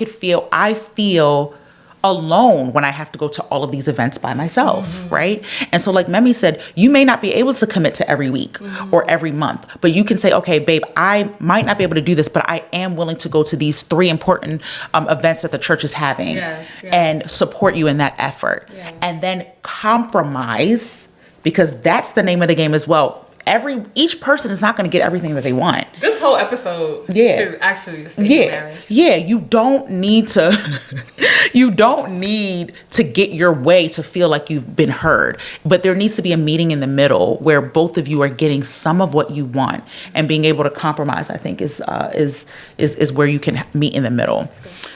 Speaker 1: feel alone when I have to go to all of these events by myself, right? And so like Memi said, you may not be able to commit to every week or every month, but you can say, okay, babe, I might not be able to do this, but I am willing to go to these 3 important events that the church is having and support you in that effort. Yeah. And then compromise, because that's the name of the game as well. Each person is not going to get everything that they want.
Speaker 2: This whole episode should actually just take marriage.
Speaker 1: Yeah, you don't need to You don't need to get your way to feel like you've been heard, but there needs to be a meeting in the middle where both of you are getting some of what you want, and being able to compromise, I think, is where you can meet in the middle.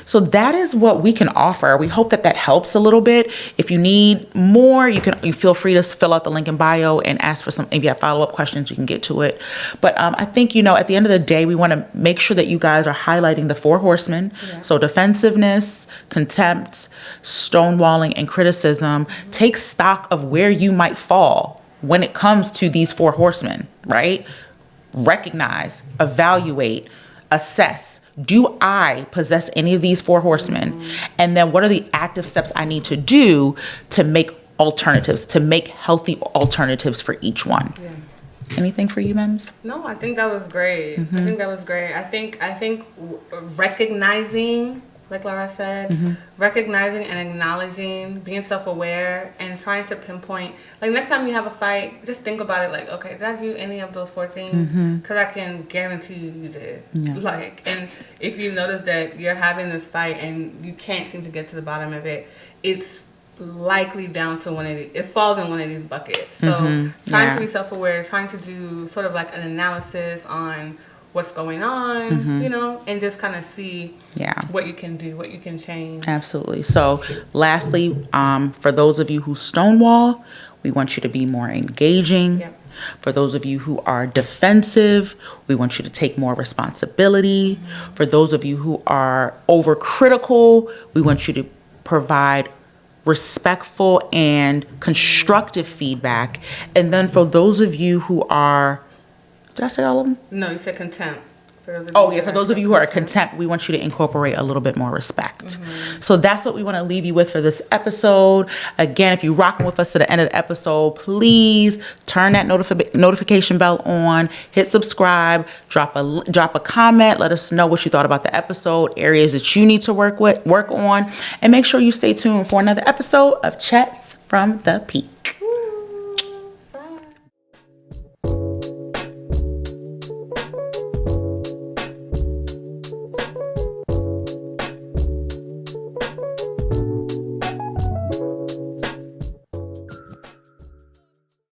Speaker 1: So that is what we can offer. We hope that helps a little bit. If you need more, you feel free to fill out the link in bio and ask for some. If you have follow-up questions, you can get to it. But I think, at the end of the day, we want to make sure that you guys are highlighting the 4 horsemen. Yeah. So defensiveness, contempt, stonewalling, and criticism. Mm-hmm. Take stock of where you might fall when it comes to these 4 horsemen, right? Recognize, evaluate, assess. Do I possess any of these 4 horsemen? Mm-hmm. And then what are the active steps I need to do to make alternatives, to make healthy alternatives for each one? Yeah. Anything for you, Mems?
Speaker 2: No, I think that was great. Mm-hmm. I think recognizing, like Laura said, mm-hmm. recognizing and acknowledging, being self-aware, and trying to pinpoint. Like, next time you have a fight, just think about it like, okay, did I do any of those 4 things? Because I can guarantee you did. Yeah. And if you notice that you're having this fight and you can't seem to get to the bottom of it, it's likely down to one of these. It falls in one of these buckets. So trying to be self-aware, trying to do sort of like an analysis on what's going on, and just kind of see what you can do, what you can change.
Speaker 1: Absolutely. So lastly, for those of you who stonewall, we want you to be more engaging. Yep. For those of you who are defensive, we want you to take more responsibility. Mm-hmm. For those of you who are overcritical, we want you to provide respectful and constructive feedback. And then for those of you who are, did I say all of them?
Speaker 2: No, you said contempt.
Speaker 1: For those of you who are contempt, we want you to incorporate a little bit more respect. Mm-hmm. So that's what we want to leave you with for this episode. Again, if you're rocking with us to the end of the episode, please turn that notification bell on, hit subscribe, drop a comment, let us know what you thought about the episode, areas that you need to work on, and make sure you stay tuned for another episode of Chats from the Peak.